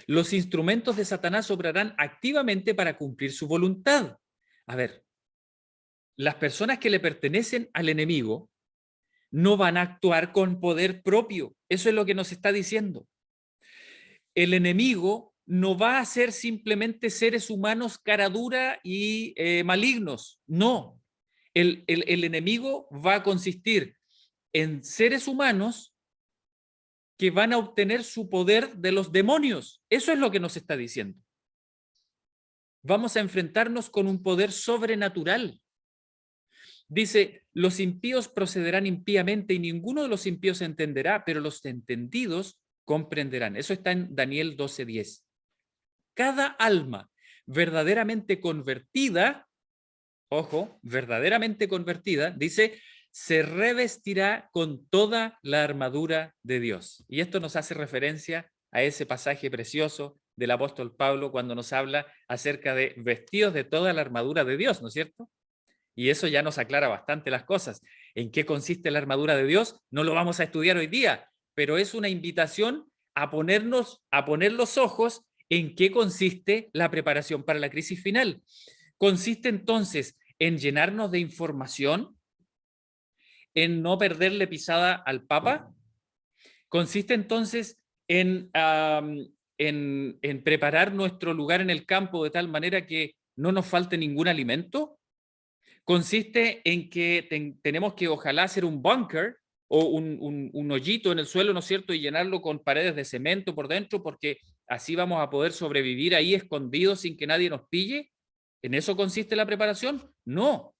Speaker 1: Los instrumentos de Satanás obrarán activamente para cumplir su voluntad. A ver, las personas que le pertenecen al enemigo no van a actuar con poder propio. Eso es lo que nos está diciendo. El enemigo no va a ser simplemente seres humanos cara dura y malignos. No. El enemigo va a consistir en seres humanos que van a obtener su poder de los demonios. Eso es lo que nos está diciendo. Vamos a enfrentarnos con un poder sobrenatural. Dice, los impíos procederán impíamente y ninguno de los impíos entenderá, pero los entendidos comprenderán. Eso está en Daniel 12:10. Cada alma verdaderamente convertida, ojo, verdaderamente convertida, dice, se revestirá con toda la armadura de Dios. Y esto nos hace referencia a ese pasaje precioso del apóstol Pablo cuando nos habla acerca de vestidos de toda la armadura de Dios, ¿no es cierto? Y eso ya nos aclara bastante las cosas. ¿En qué consiste la armadura de Dios? No lo vamos a estudiar hoy día, pero es una invitación a poner los ojos en qué consiste la preparación para la crisis final. Consiste entonces en llenarnos de información, en no perderle pisada al Papa. Consiste entonces en preparar nuestro lugar en el campo de tal manera que no nos falte ningún alimento. Consiste en que tenemos que ojalá hacer un búnker o un hoyito en el suelo, ¿no es cierto? Y llenarlo con paredes de cemento por dentro, porque así vamos a poder sobrevivir ahí escondidos sin que nadie nos pille. ¿En eso consiste la preparación? No.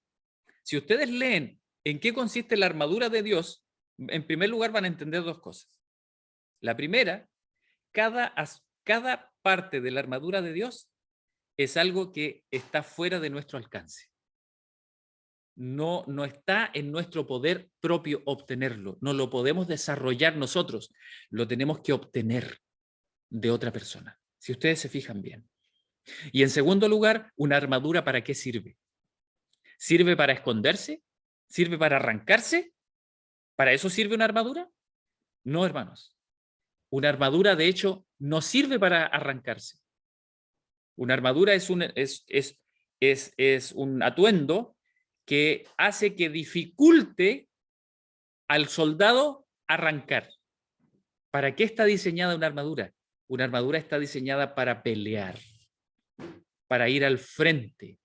Speaker 1: Si ustedes leen en qué consiste la armadura de Dios, en primer lugar van a entender dos cosas. La primera, cada parte de la armadura de Dios es algo que está fuera de nuestro alcance. No está en nuestro poder propio obtenerlo. No lo podemos desarrollar nosotros. Lo tenemos que obtener de otra persona. Si ustedes se fijan bien. Y en segundo lugar, ¿una armadura para qué sirve? ¿Sirve para esconderse? ¿Sirve para arrancarse? ¿Para eso sirve una armadura? No, hermanos. Una armadura, de hecho, no sirve para arrancarse. Una armadura es un atuendo que hace que dificulte al soldado arrancar. ¿Para qué está diseñada una armadura? Una armadura está diseñada para pelear, para ir al frente,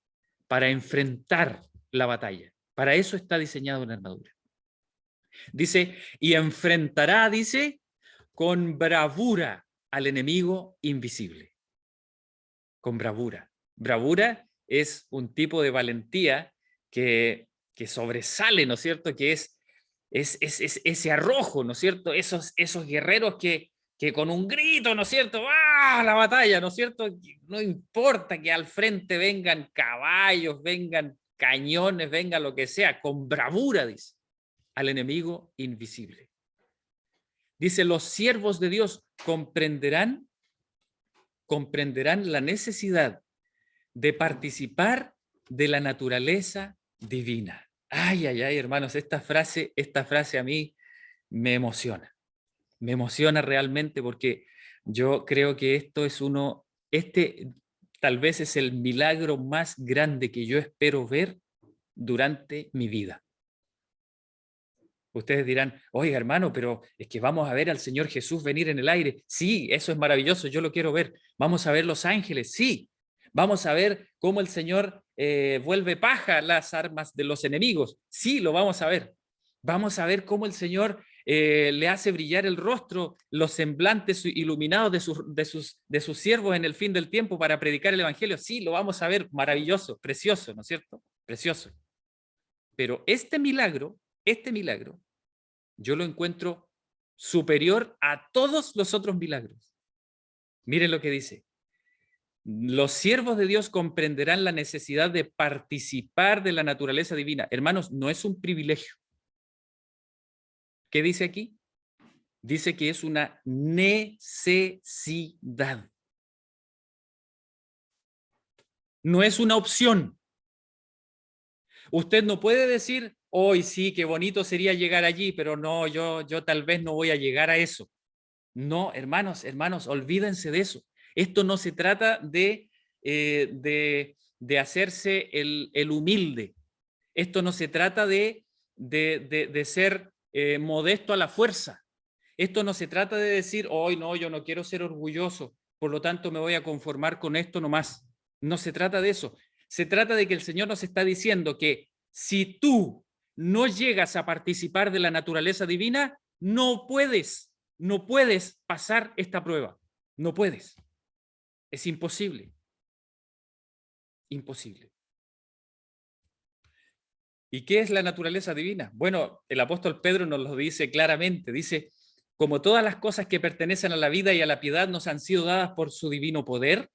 Speaker 1: para enfrentar la batalla. Para eso está diseñada una armadura. Dice, y enfrentará, dice, con bravura al enemigo invisible. Con bravura. Bravura es un tipo de valentía que sobresale, ¿no es cierto? Que es ese arrojo, ¿no es cierto? Esos guerreros que con un grito, ¿no es cierto? ¡Ah! La batalla, ¿no es cierto? No importa que al frente vengan caballos, vengan cañones, venga lo que sea, con bravura, dice, al enemigo invisible. Dice, los siervos de Dios comprenderán la necesidad de participar de la naturaleza divina. Ay, ay, ay, hermanos, esta frase a mí me emociona realmente porque yo creo que esto es tal vez es el milagro más grande que yo espero ver durante mi vida. Ustedes dirán, oiga hermano, pero es que vamos a ver al Señor Jesús venir en el aire. Sí, eso es maravilloso, yo lo quiero ver. Vamos a ver los ángeles, sí. Vamos a ver cómo el Señor vuelve paja las armas de los enemigos. Sí, lo vamos a ver. Vamos a ver cómo el Señor le hace brillar el rostro, los semblantes iluminados de sus siervos en el fin del tiempo para predicar el Evangelio. Sí, lo vamos a ver, maravilloso, precioso, ¿no es cierto? Precioso. Pero este milagro, yo lo encuentro superior a todos los otros milagros. Miren lo que dice. Los siervos de Dios comprenderán la necesidad de participar de la naturaleza divina. Hermanos, no es un privilegio. ¿Qué dice aquí? Dice que es una necesidad. No es una opción. Usted no puede decir, hoy sí, qué bonito sería llegar allí, pero no, yo tal vez no voy a llegar a eso. No, hermanos, olvídense de eso. Esto no se trata de hacerse el humilde. Esto no se trata de ser modesto a la fuerza. Esto no se trata de decir, hoy no, yo no quiero ser orgulloso, por lo tanto me voy a conformar con esto nomás. No se trata de eso. Se trata de que el Señor nos está diciendo que si tú no llegas a participar de la naturaleza divina, no puedes pasar esta prueba. No puedes. Es imposible. Imposible. ¿Y qué es la naturaleza divina? Bueno, el apóstol Pedro nos lo dice claramente. Dice, como todas las cosas que pertenecen a la vida y a la piedad nos han sido dadas por su divino poder,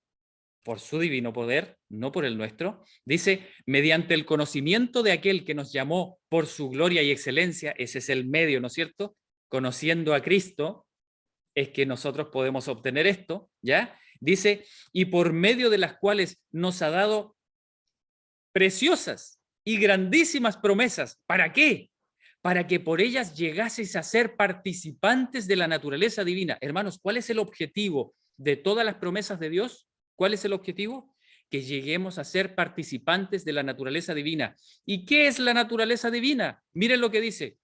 Speaker 1: no por el nuestro, dice, mediante el conocimiento de aquel que nos llamó por su gloria y excelencia, ese es el medio, ¿no es cierto? Conociendo a Cristo, es que nosotros podemos obtener esto, ¿ya? Dice, y por medio de las cuales nos ha dado preciosas y grandísimas promesas. ¿Para qué? Para que por ellas llegaseis a ser participantes de la naturaleza divina. Hermanos, ¿cuál es el objetivo de todas las promesas de Dios? ¿Cuál es el objetivo? Que lleguemos a ser participantes de la naturaleza divina. ¿Y qué es la naturaleza divina? Miren lo que dice.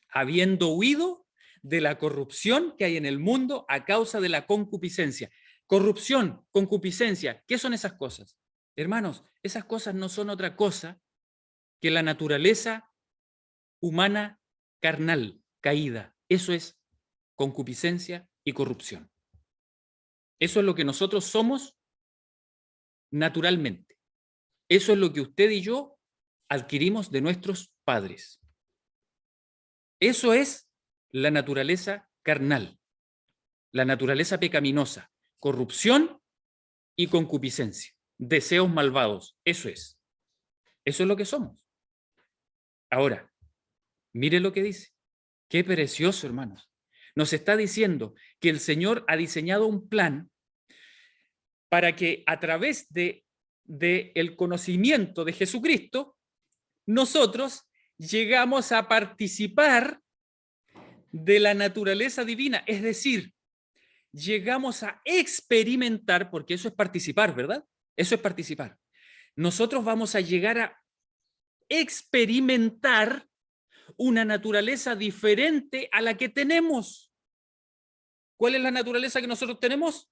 Speaker 1: Habiendo huido de la corrupción que hay en el mundo a causa de la concupiscencia. Corrupción, concupiscencia, ¿qué son esas cosas? Hermanos, esas cosas no son otra cosa que la naturaleza humana carnal, caída. Eso es concupiscencia y corrupción. Eso es lo que nosotros somos naturalmente. Eso es lo que usted y yo adquirimos de nuestros padres. Eso es la naturaleza carnal, la naturaleza pecaminosa, corrupción y concupiscencia, deseos malvados. Eso es lo que somos. Ahora, mire lo que dice. Qué precioso, hermanos. Nos está diciendo que el Señor ha diseñado un plan para que a través de el conocimiento de Jesucristo, nosotros llegamos a participar de la naturaleza divina, es decir, llegamos a experimentar, porque eso es participar, ¿verdad? Eso es participar. Nosotros vamos a llegar a experimentar una naturaleza diferente a la que tenemos. ¿Cuál es la naturaleza que nosotros tenemos?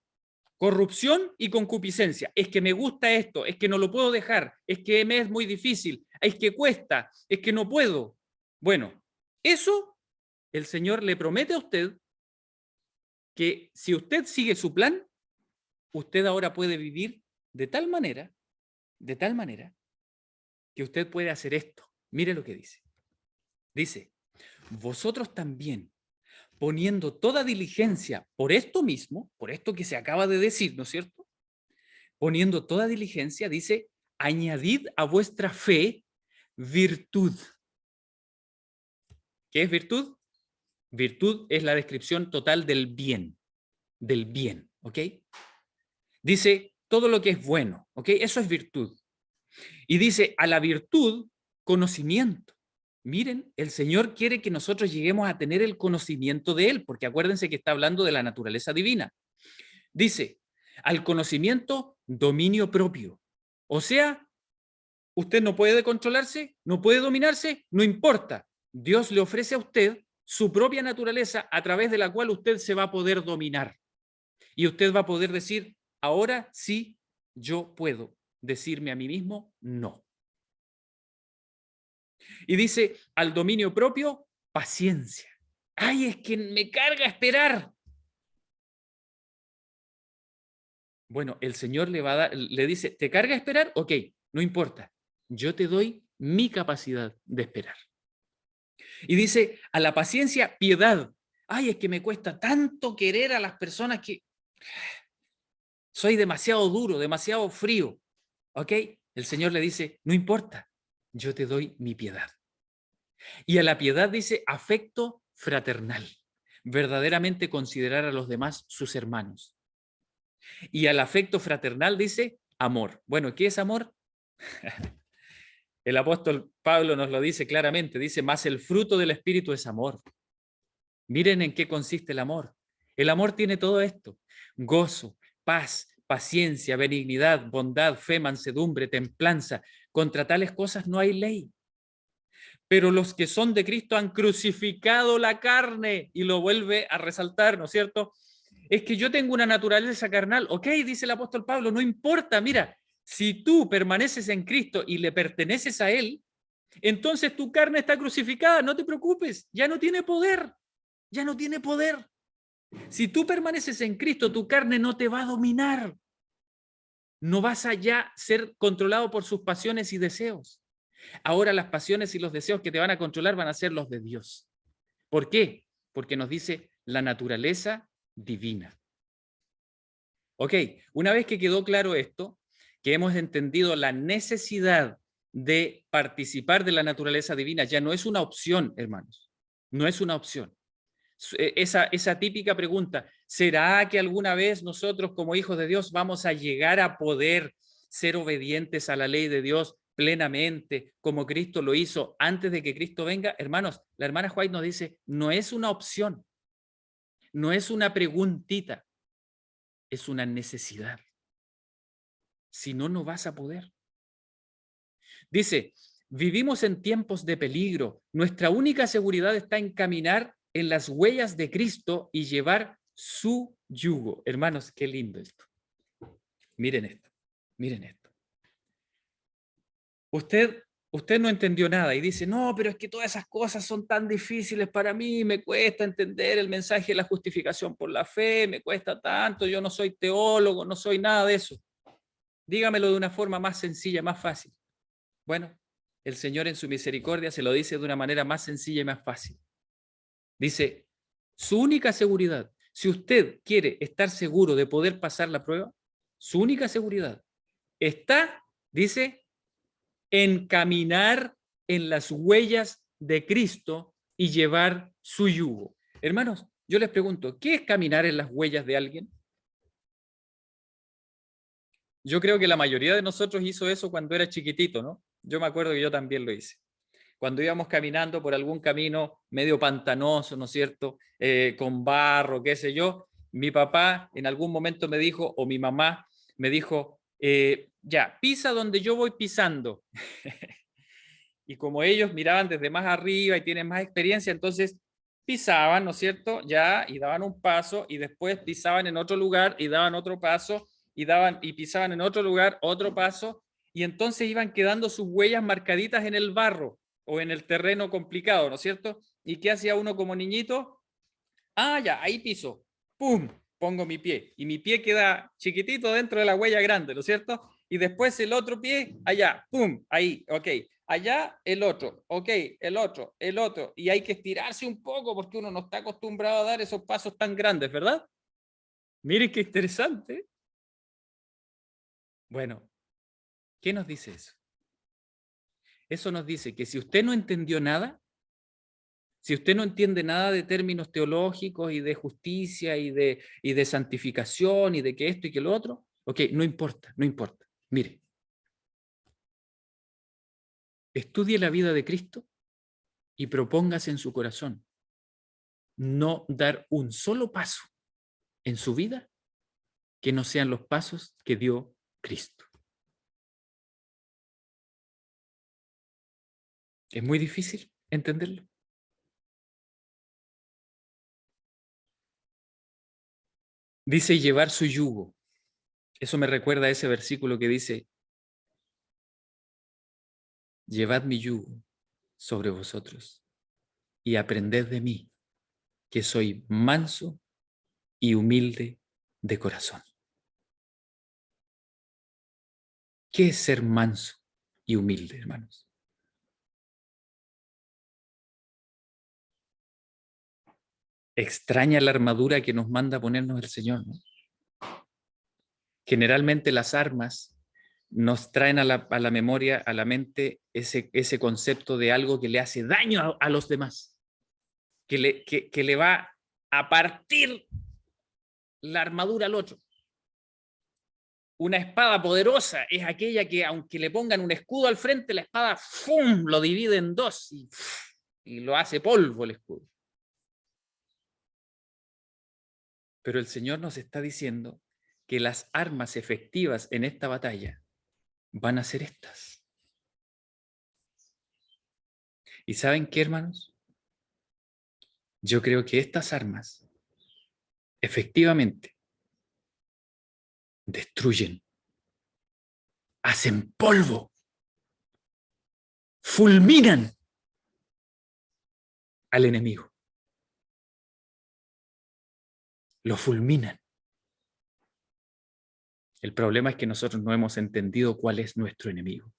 Speaker 1: corrupción y concupiscencia. Es que me gusta esto, es que no lo puedo dejar, es que me es muy difícil, es que cuesta, es que no puedo. Bueno, eso el Señor le promete a usted que si usted sigue su plan, usted ahora puede vivir de tal manera, que usted puede hacer esto. Mire lo que dice. Dice, vosotros también, poniendo toda diligencia por esto mismo, por esto que se acaba de decir, ¿no es cierto? Poniendo toda diligencia, dice, añadid a vuestra fe virtud. ¿Qué es virtud? Virtud es la descripción total del bien, ¿ok? Dice, todo lo que es bueno, ¿ok? Eso es virtud. Y dice, a la virtud, conocimiento. Miren, el Señor quiere que nosotros lleguemos a tener el conocimiento de Él, porque acuérdense que está hablando de la naturaleza divina. Dice, al conocimiento, dominio propio. O sea, usted no puede controlarse, no puede dominarse, no importa. Dios le ofrece a usted su propia naturaleza a través de la cual usted se va a poder dominar. Y usted va a poder decir, ahora sí, yo puedo decirme a mí mismo, no. Y dice, al dominio propio, paciencia. Ay, es que me carga esperar. Bueno, el Señor le va a dar, le dice, ¿te carga esperar? Ok, no importa. Yo te doy mi capacidad de esperar. Y dice, a la paciencia, piedad. Ay, es que me cuesta tanto querer a las personas que soy demasiado duro, demasiado frío. ¿Ok? El Señor le dice, no importa, yo te doy mi piedad. Y a la piedad dice afecto fraternal, verdaderamente considerar a los demás sus hermanos. Y al afecto fraternal dice amor. Bueno, ¿qué es amor? El apóstol Pablo nos lo dice claramente, dice, más el fruto del Espíritu es amor. Miren en qué consiste el amor. El amor tiene todo esto: gozo, paz, paciencia, benignidad, bondad, fe, mansedumbre, templanza. Contra tales cosas no hay ley. Pero los que son de Cristo han crucificado la carne, y lo vuelve a resaltar, ¿no es cierto? Es que yo tengo una naturaleza carnal. Ok, dice el apóstol Pablo, no importa, mira, si tú permaneces en Cristo y le perteneces a Él, entonces tu carne está crucificada, no te preocupes, ya no tiene poder, ya no tiene poder. Si tú permaneces en Cristo, tu carne no te va a dominar. No vas a ya ser controlado por sus pasiones y deseos. Ahora las pasiones y los deseos que te van a controlar van a ser los de Dios. ¿Por qué? Porque nos dice la naturaleza divina. Ok, una vez que quedó claro esto, que hemos entendido la necesidad de participar de la naturaleza divina, ya no es una opción, hermanos, no es una opción. Esa típica pregunta, ¿será que alguna vez nosotros como hijos de Dios vamos a llegar a poder ser obedientes a la ley de Dios plenamente, como Cristo lo hizo antes de que Cristo venga? Hermanos, la hermana White nos dice, no es una opción, no es una preguntita, es una necesidad. Si no, no vas a poder. Dice, vivimos en tiempos de peligro. Nuestra única seguridad está en caminar en las huellas de Cristo y llevar su yugo. Hermanos, qué lindo esto. Miren esto, miren esto. Usted no entendió nada y dice, no, pero es que todas esas cosas son tan difíciles para mí, me cuesta entender el mensaje de la justificación por la fe, me cuesta tanto, yo no soy teólogo, no soy nada de eso. Dígamelo de una forma más sencilla, más fácil. Bueno, el Señor en su misericordia se lo dice de una manera más sencilla y más fácil. Dice, su única seguridad, si usted quiere estar seguro de poder pasar la prueba, su única seguridad está, dice, en caminar en las huellas de Cristo y llevar su yugo. Hermanos, yo les pregunto, ¿qué es caminar en las huellas de alguien? Yo creo que la mayoría de nosotros hizo eso cuando era chiquitito, ¿no? Yo me acuerdo que yo también lo hice. Cuando íbamos caminando por algún camino medio pantanoso, ¿no es cierto? Con barro, qué sé yo, mi papá en algún momento me dijo, o mi mamá me dijo, ya, pisa donde yo voy pisando. Y como ellos miraban desde más arriba y tienen más experiencia, entonces pisaban, ¿no es cierto? Ya, y daban un paso, y después pisaban en otro lugar, y daban otro paso, y pisaban en otro lugar, otro paso, y entonces iban quedando sus huellas marcaditas en el barro o en el terreno complicado, ¿no es cierto? ¿Y qué hacía uno como niñito? Ah, ya, ahí piso. ¡Pum! Pongo mi pie. Y mi pie queda chiquitito dentro de la huella grande, ¿no es cierto? Y después el otro pie, allá, ¡pum! Ahí, ok. Allá el otro, ok, el otro, el otro. Y hay que estirarse un poco porque uno no está acostumbrado a dar esos pasos tan grandes, ¿verdad? Miren qué interesante. Bueno, ¿qué nos dice eso? Eso nos dice que si usted no entendió nada, si usted no entiende nada de términos teológicos y de justicia y de santificación y de que esto y que lo otro, ok, no importa, no importa. Mire, estudie la vida de Cristo y propóngase en su corazón no dar un solo paso en su vida que no sean los pasos que dio Cristo. ¿Es muy difícil entenderlo? Dice llevar su yugo. Eso me recuerda a ese versículo que dice, llevad mi yugo sobre vosotros y aprended de mí, que soy manso y humilde de corazón. ¿Qué es ser manso y humilde, hermanos? Extraña la armadura que nos manda a ponernos el Señor, ¿no? Generalmente las armas nos traen a la memoria, a la mente, ese concepto de algo que le hace daño a los demás, que le va a partir la armadura al otro. Una espada poderosa es aquella que, aunque le pongan un escudo al frente, la espada ¡fum!, lo divide en dos y lo hace polvo el escudo. Pero el Señor nos está diciendo que las armas efectivas en esta batalla van a ser estas. ¿Y saben qué, hermanos? Yo creo que estas armas efectivamente destruyen, hacen polvo, fulminan al enemigo. Lo fulminan. El problema es que nosotros no hemos entendido cuál es nuestro enemigo.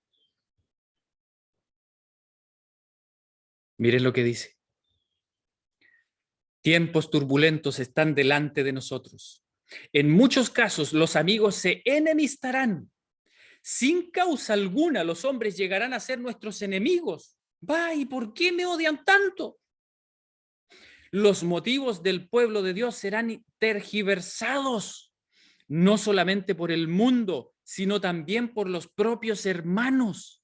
Speaker 1: Miren lo que dice. Tiempos turbulentos están delante de nosotros. En muchos casos los amigos se enemistarán. Sin causa alguna los hombres llegarán a ser nuestros enemigos. Va, ¿y por qué me odian tanto? Los motivos del pueblo de Dios serán tergiversados, no solamente por el mundo, sino también por los propios hermanos.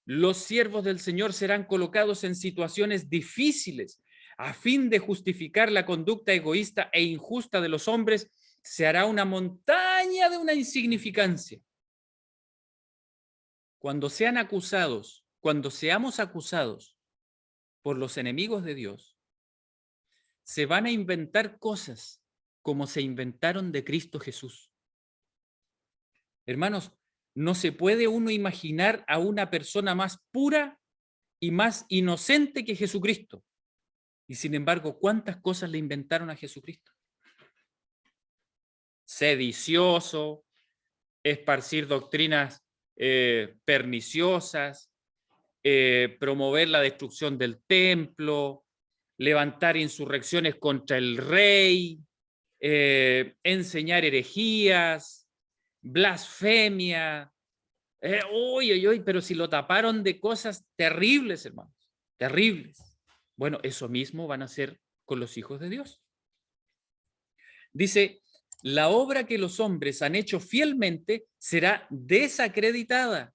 Speaker 1: Los siervos del Señor serán colocados en situaciones difíciles a fin de justificar la conducta egoísta e injusta de los hombres. Se hará una montaña de una insignificancia. Cuando sean acusados, cuando seamos acusados por los enemigos de Dios, se van a inventar cosas como se inventaron de Cristo Jesús. Hermanos, no se puede uno imaginar a una persona más pura y más inocente que Jesucristo. Y sin embargo, ¿cuántas cosas le inventaron a Jesucristo? Sedicioso, esparcir doctrinas perniciosas, promover la destrucción del templo, levantar insurrecciones contra el rey, enseñar herejías, blasfemia. Pero si lo taparon de cosas terribles, hermanos, terribles. Bueno, eso mismo van a hacer con los hijos de Dios. Dice, la obra que los hombres han hecho fielmente será desacreditada.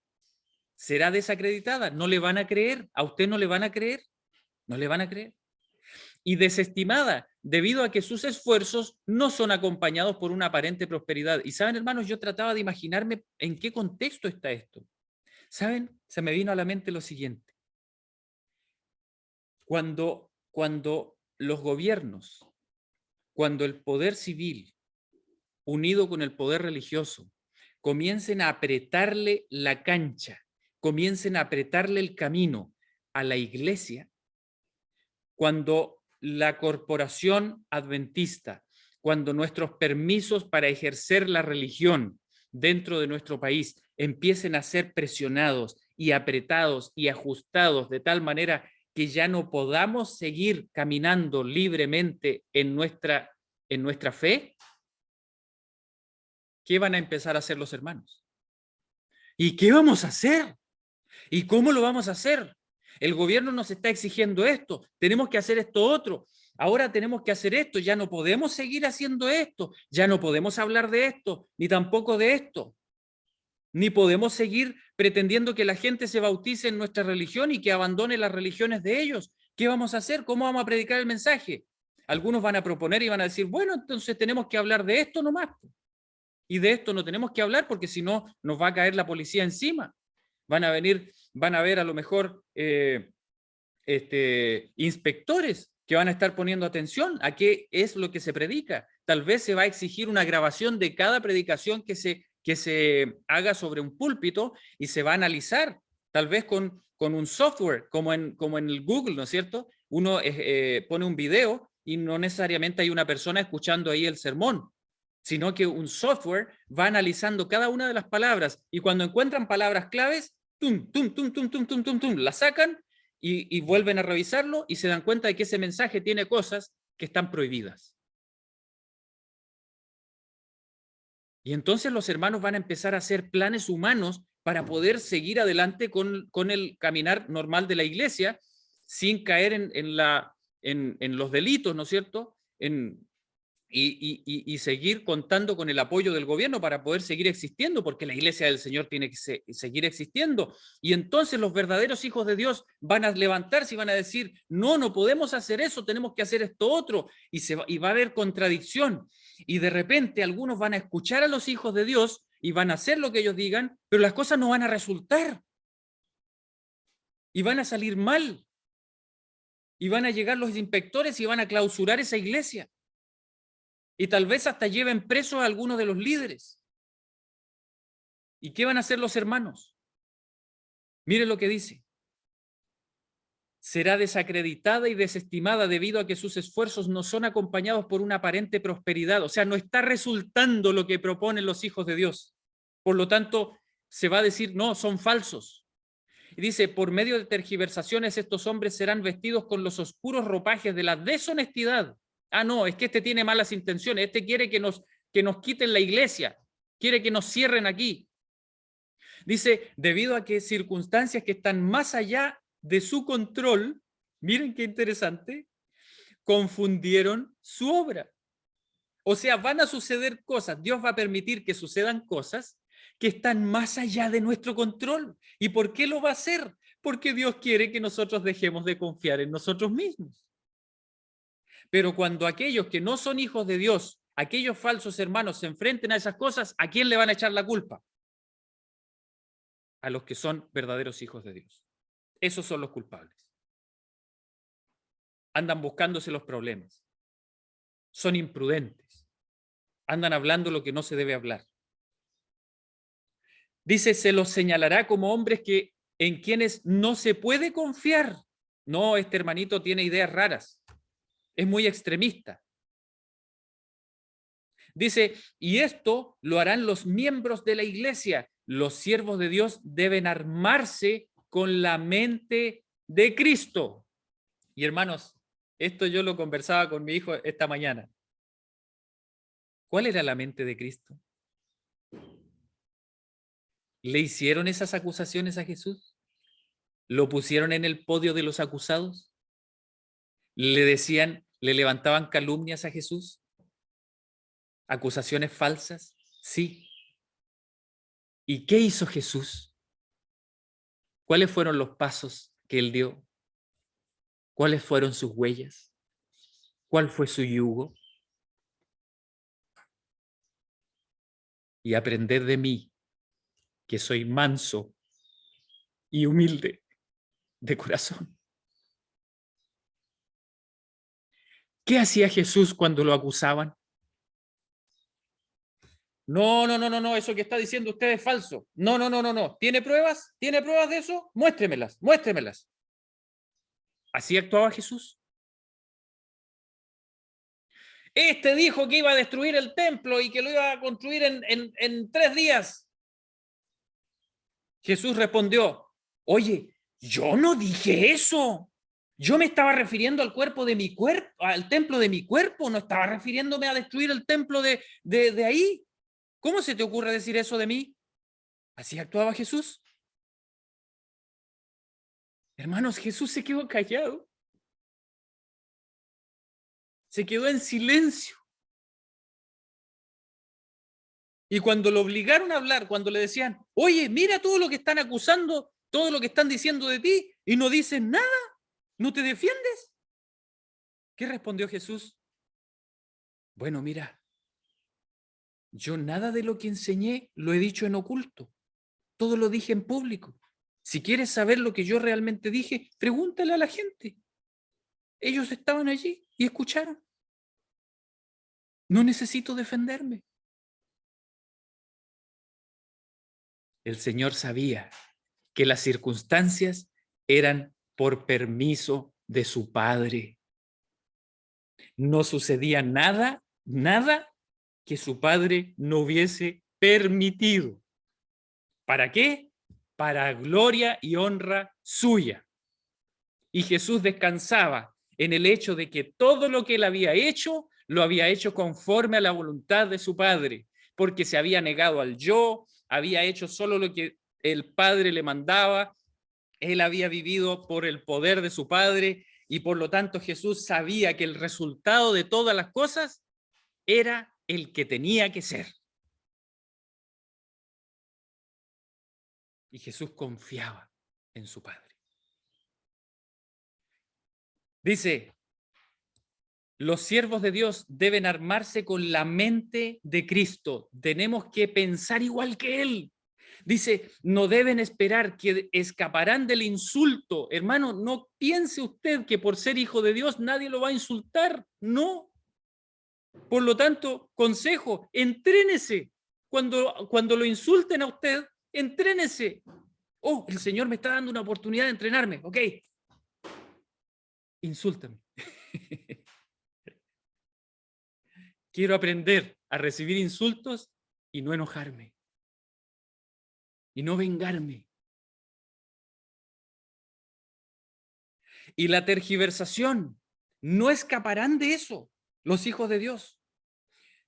Speaker 1: Será desacreditada. No le van a creer. A usted no le van a creer. No le van a creer. Y desestimada, debido a que sus esfuerzos no son acompañados por una aparente prosperidad. Y saben, hermanos, yo trataba de imaginarme en qué contexto está esto. ¿Saben? Se me vino a la mente lo siguiente. Cuando los gobiernos, cuando el poder civil, unido con el poder religioso, comiencen a apretarle la cancha, comiencen a apretarle el camino a la iglesia, cuando la corporación adventista, cuando nuestros permisos para ejercer la religión dentro de nuestro país empiecen a ser presionados y apretados y ajustados de tal manera que ya no podamos seguir caminando libremente en nuestra fe, ¿qué van a empezar a hacer los hermanos? ¿Y qué vamos a hacer? ¿Y cómo lo vamos a hacer? El gobierno nos está exigiendo esto, tenemos que hacer esto otro, ahora tenemos que hacer esto, ya no podemos seguir haciendo esto, ya no podemos hablar de esto, ni tampoco de esto, ni podemos seguir pretendiendo que la gente se bautice en nuestra religión y que abandone las religiones de ellos. ¿Qué vamos a hacer? ¿Cómo vamos a predicar el mensaje? Algunos van a proponer y van a decir, bueno, entonces tenemos que hablar de esto nomás. Y de esto no tenemos que hablar porque si no nos va a caer la policía encima. Van a venir, van a ver a lo mejor inspectores que van a estar poniendo atención a qué es lo que se predica. Tal vez se va a exigir una grabación de cada predicación que se haga sobre un púlpito y se va a analizar, tal vez con un software como en el Google, ¿no es cierto? Uno pone un video y no necesariamente hay una persona escuchando ahí el sermón, sino que un software va analizando cada una de las palabras y cuando encuentran palabras claves, tum, tum, tum, tum, tum, tum, tum, tum, la sacan y vuelven a revisarlo y se dan cuenta de que ese mensaje tiene cosas que están prohibidas. Y entonces los hermanos van a empezar a hacer planes humanos para poder seguir adelante con el caminar normal de la iglesia sin caer en los delitos, ¿no es cierto? Y seguir contando con el apoyo del gobierno para poder seguir existiendo, porque la iglesia del Señor tiene que seguir existiendo. Y entonces los verdaderos hijos de Dios van a levantarse y van a decir, no, no podemos hacer eso, tenemos que hacer esto otro, y va a haber contradicción. Y de repente algunos van a escuchar a los hijos de Dios y van a hacer lo que ellos digan, pero las cosas no van a resultar. Y van a salir mal. Y van a llegar los inspectores y van a clausurar esa iglesia. Y tal vez hasta lleven presos a algunos de los líderes. ¿Y qué van a hacer los hermanos? Mire lo que dice. Será desacreditada y desestimada debido a que sus esfuerzos no son acompañados por una aparente prosperidad. O sea, no está resultando lo que proponen los hijos de Dios. Por lo tanto, se va a decir, no, son falsos. Y dice, por medio de tergiversaciones estos hombres serán vestidos con los oscuros ropajes de la deshonestidad. Ah, no, es que este tiene malas intenciones, este quiere que nos quiten la iglesia, quiere que nos cierren aquí. Dice, debido a que circunstancias que están más allá de su control, miren qué interesante, confundieron su obra. O sea, van a suceder cosas, Dios va a permitir que sucedan cosas que están más allá de nuestro control. ¿Y por qué lo va a hacer? Porque Dios quiere que nosotros dejemos de confiar en nosotros mismos. Pero cuando aquellos que no son hijos de Dios, aquellos falsos hermanos se enfrenten a esas cosas, ¿a quién le van a echar la culpa? A los que son verdaderos hijos de Dios. Esos son los culpables. Andan buscándose los problemas. Son imprudentes. Andan hablando lo que no se debe hablar. Dice, se los señalará como hombres en quienes no se puede confiar. No, este hermanito tiene ideas raras. Es muy extremista. Dice, y esto lo harán los miembros de la iglesia. Los siervos de Dios deben armarse con la mente de Cristo. Y hermanos, esto yo lo conversaba con mi hijo esta mañana. ¿Cuál era la mente de Cristo? ¿Le hicieron esas acusaciones a Jesús? ¿Lo pusieron en el podio de los acusados? ¿Le decían, le levantaban calumnias a Jesús? ¿Acusaciones falsas? Sí. ¿Y qué hizo Jesús? ¿Cuáles fueron los pasos que él dio? ¿Cuáles fueron sus huellas? ¿Cuál fue su yugo? Y aprended de mí, que soy manso y humilde de corazón. ¿Qué hacía Jesús cuando lo acusaban? No, no, no, no, no, eso que está diciendo usted es falso. No, no, no, no, no. ¿Tiene pruebas? ¿Tiene pruebas de eso? Muéstremelas, muéstremelas. ¿Así actuaba Jesús? Este dijo que iba a destruir el templo y que lo iba a construir en 3 días. Jesús respondió, oye, yo no dije eso. Yo me estaba refiriendo al cuerpo de mi cuerpo, al templo de mi cuerpo, no estaba refiriéndome a destruir el templo de ahí. ¿Cómo se te ocurre decir eso de mí? ¿Así actuaba Jesús? Hermanos, Jesús se quedó callado. Se quedó en silencio. Y cuando lo obligaron a hablar, cuando le decían, oye, mira todo lo que están acusando, todo lo que están diciendo de ti, y no dices nada, no te defiendes. ¿Qué respondió Jesús? Bueno, mira, yo nada de lo que enseñé lo he dicho en oculto, todo lo dije en público. Si quieres saber lo que yo realmente dije, pregúntale a la gente. Ellos estaban allí y escucharon. No necesito defenderme. El Señor sabía que las circunstancias eran por permiso de su Padre. No sucedía nada, nada que su Padre no hubiese permitido. ¿Para qué? Para gloria y honra suya. Y Jesús descansaba en el hecho de que todo lo que él había hecho, lo había hecho conforme a la voluntad de su Padre, porque se había negado al yo, había hecho solo lo que el Padre le mandaba, él había vivido por el poder de su Padre y por lo tanto Jesús sabía que el resultado de todas las cosas era el que tenía que ser. Y Jesús confiaba en su Padre. Dice, los siervos de Dios deben armarse con la mente de Cristo. Tenemos que pensar igual que Él. Dice, no deben esperar que escaparán del insulto. Hermano, no piense usted que por ser hijo de Dios nadie lo va a insultar. No. Por lo tanto, consejo, entrénese. Cuando lo insulten a usted, entrénese. Oh, el Señor me está dando una oportunidad de entrenarme. Ok, insúltame. Quiero aprender a recibir insultos y no enojarme. Y no vengarme. Y la tergiversación, no escaparán de eso los hijos de Dios.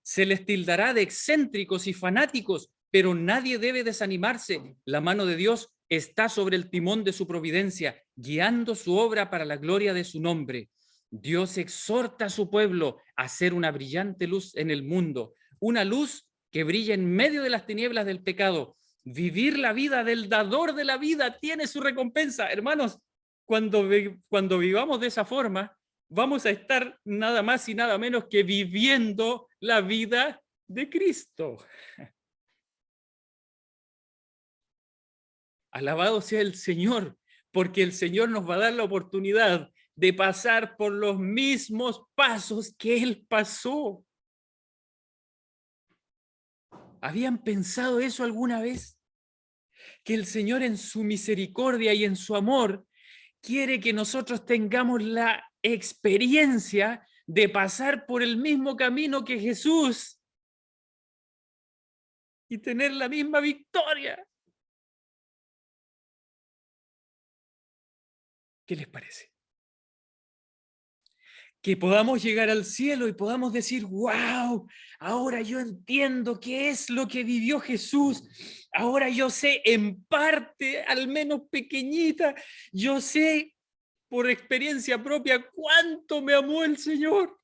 Speaker 1: Se les tildará de excéntricos y fanáticos, pero nadie debe desanimarse. La mano de Dios está sobre el timón de su providencia, guiando su obra para la gloria de su nombre. Dios exhorta a su pueblo a ser una brillante luz en el mundo, una luz que brilla en medio de las tinieblas del pecado. Vivir la vida del dador de la vida tiene su recompensa. Hermanos, cuando vivamos de esa forma, vamos a estar nada más y nada menos que viviendo la vida de Cristo. Alabado sea el Señor, porque el Señor nos va a dar la oportunidad de pasar por los mismos pasos que Él pasó. ¿Habían pensado eso alguna vez? Que el Señor en su misericordia y en su amor quiere que nosotros tengamos la experiencia de pasar por el mismo camino que Jesús y tener la misma victoria. ¿Qué les parece? Que podamos llegar al cielo y podamos decir, wow, ahora yo entiendo qué es lo que vivió Jesús, ahora yo sé en parte, al menos pequeñita, yo sé por experiencia propia cuánto me amó el Señor.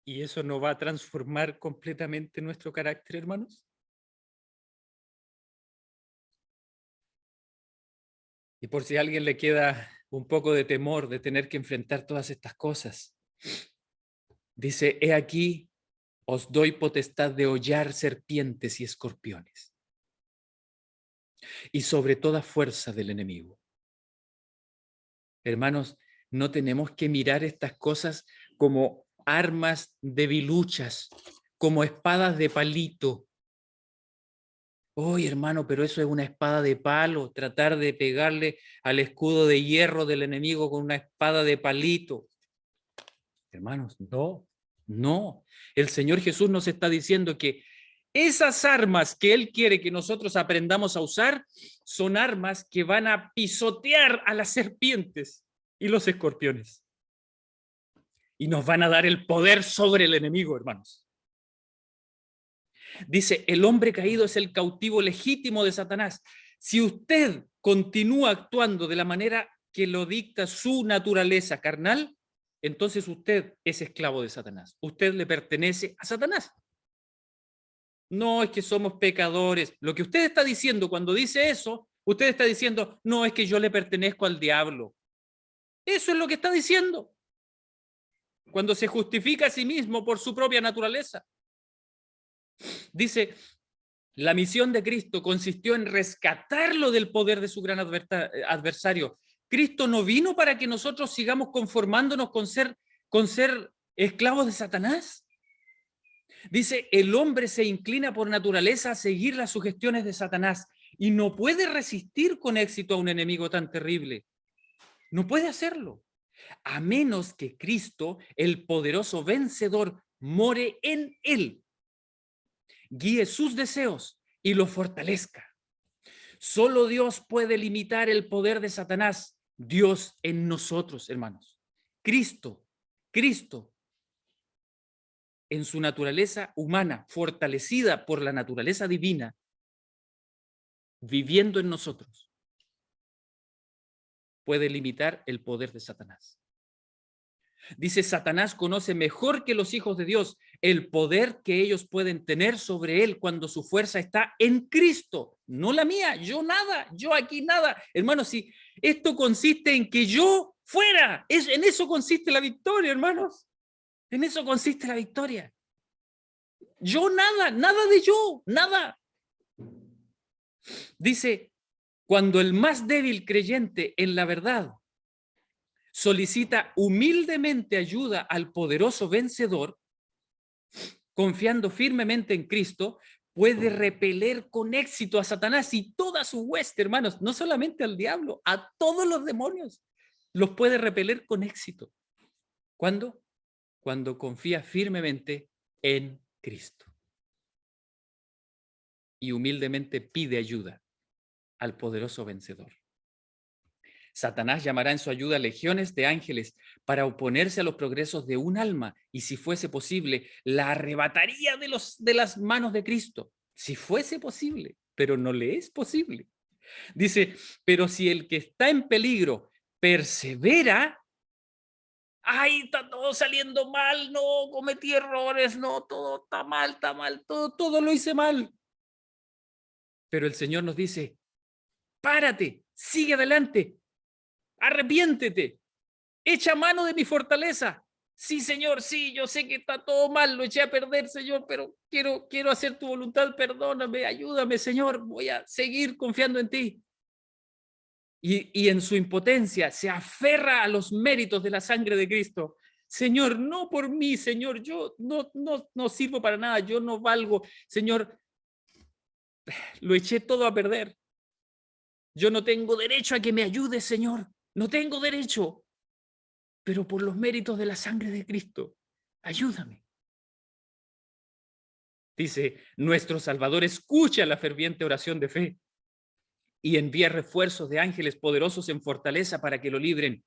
Speaker 1: ¿Y eso no va a transformar completamente nuestro carácter, hermanos? Y por si a alguien le queda un poco de temor de tener que enfrentar todas estas cosas, dice, he aquí, os doy potestad de hollar serpientes y escorpiones. y sobre toda fuerza del enemigo. Hermanos, no tenemos que mirar estas cosas como armas debiluchas, como espadas de palito. Oye, hermano, pero eso es una espada de palo, tratar de pegarle al escudo de hierro del enemigo con una espada de palito. Hermanos, no, no. El Señor Jesús nos está diciendo que esas armas que Él quiere que nosotros aprendamos a usar son armas que van a pisotear a las serpientes y los escorpiones. Y nos van a dar el poder sobre el enemigo, hermanos. Dice, el hombre caído es el cautivo legítimo de Satanás. Si usted continúa actuando de la manera que lo dicta su naturaleza carnal, entonces usted es esclavo de Satanás. Usted le pertenece a Satanás. No es que somos pecadores. Lo que usted está diciendo cuando dice eso, usted está diciendo, no es que yo le pertenezco al diablo. Eso es lo que está diciendo. Cuando se justifica a sí mismo por su propia naturaleza. Dice, la misión de Cristo consistió en rescatarlo del poder de su gran adversario. Cristo no vino para que nosotros sigamos conformándonos con ser esclavos de Satanás. Dice, el hombre se inclina por naturaleza a seguir las sugestiones de Satanás y no puede resistir con éxito a un enemigo tan terrible. No puede hacerlo, a menos que Cristo, el poderoso vencedor, more en él, guíe sus deseos y los fortalezca. Solo Dios puede limitar el poder de Satanás. Dios en nosotros, hermanos. Cristo, en su naturaleza humana, fortalecida por la naturaleza divina, viviendo en nosotros, puede limitar el poder de Satanás. Dice, Satanás conoce mejor que los hijos de Dios el poder que ellos pueden tener sobre él cuando su fuerza está en Cristo, no la mía, yo nada, yo aquí nada. Hermanos, si esto consiste en que yo fuera, en eso consiste la victoria, hermanos. En eso consiste la victoria. Yo nada, nada de yo, nada. Dice, cuando el más débil creyente en la verdad solicita humildemente ayuda al poderoso vencedor, confiando firmemente en Cristo, puede repeler con éxito a Satanás y toda su hueste, hermanos, no solamente al diablo, a todos los demonios, los puede repeler con éxito. ¿Cuándo? Cuando confía firmemente en Cristo y humildemente pide ayuda al poderoso vencedor. Satanás llamará en su ayuda legiones de ángeles para oponerse a los progresos de un alma y, si fuese posible, la arrebataría de las manos de Cristo. Si fuese posible, pero no le es posible. Dice, pero si el que está en peligro persevera, ¡ay, está todo saliendo mal! No, cometí errores, no, todo está mal, todo lo hice mal. Pero el Señor nos dice, párate, sigue adelante, arrepiéntete, echa mano de mi fortaleza. Sí, Señor, sí, yo sé que está todo mal, lo eché a perder, Señor, pero quiero hacer tu voluntad, perdóname, ayúdame, Señor, voy a seguir confiando en ti. Y en su impotencia se aferra a los méritos de la sangre de Cristo. Señor, no por mí, Señor, yo no sirvo para nada, yo no valgo, Señor, lo eché todo a perder. Yo no tengo derecho a que me ayudes, Señor, no tengo derecho. Pero por los méritos de la sangre de Cristo, ayúdame. Dice, nuestro Salvador escucha la ferviente oración de fe y envía refuerzos de ángeles poderosos en fortaleza para que lo libren.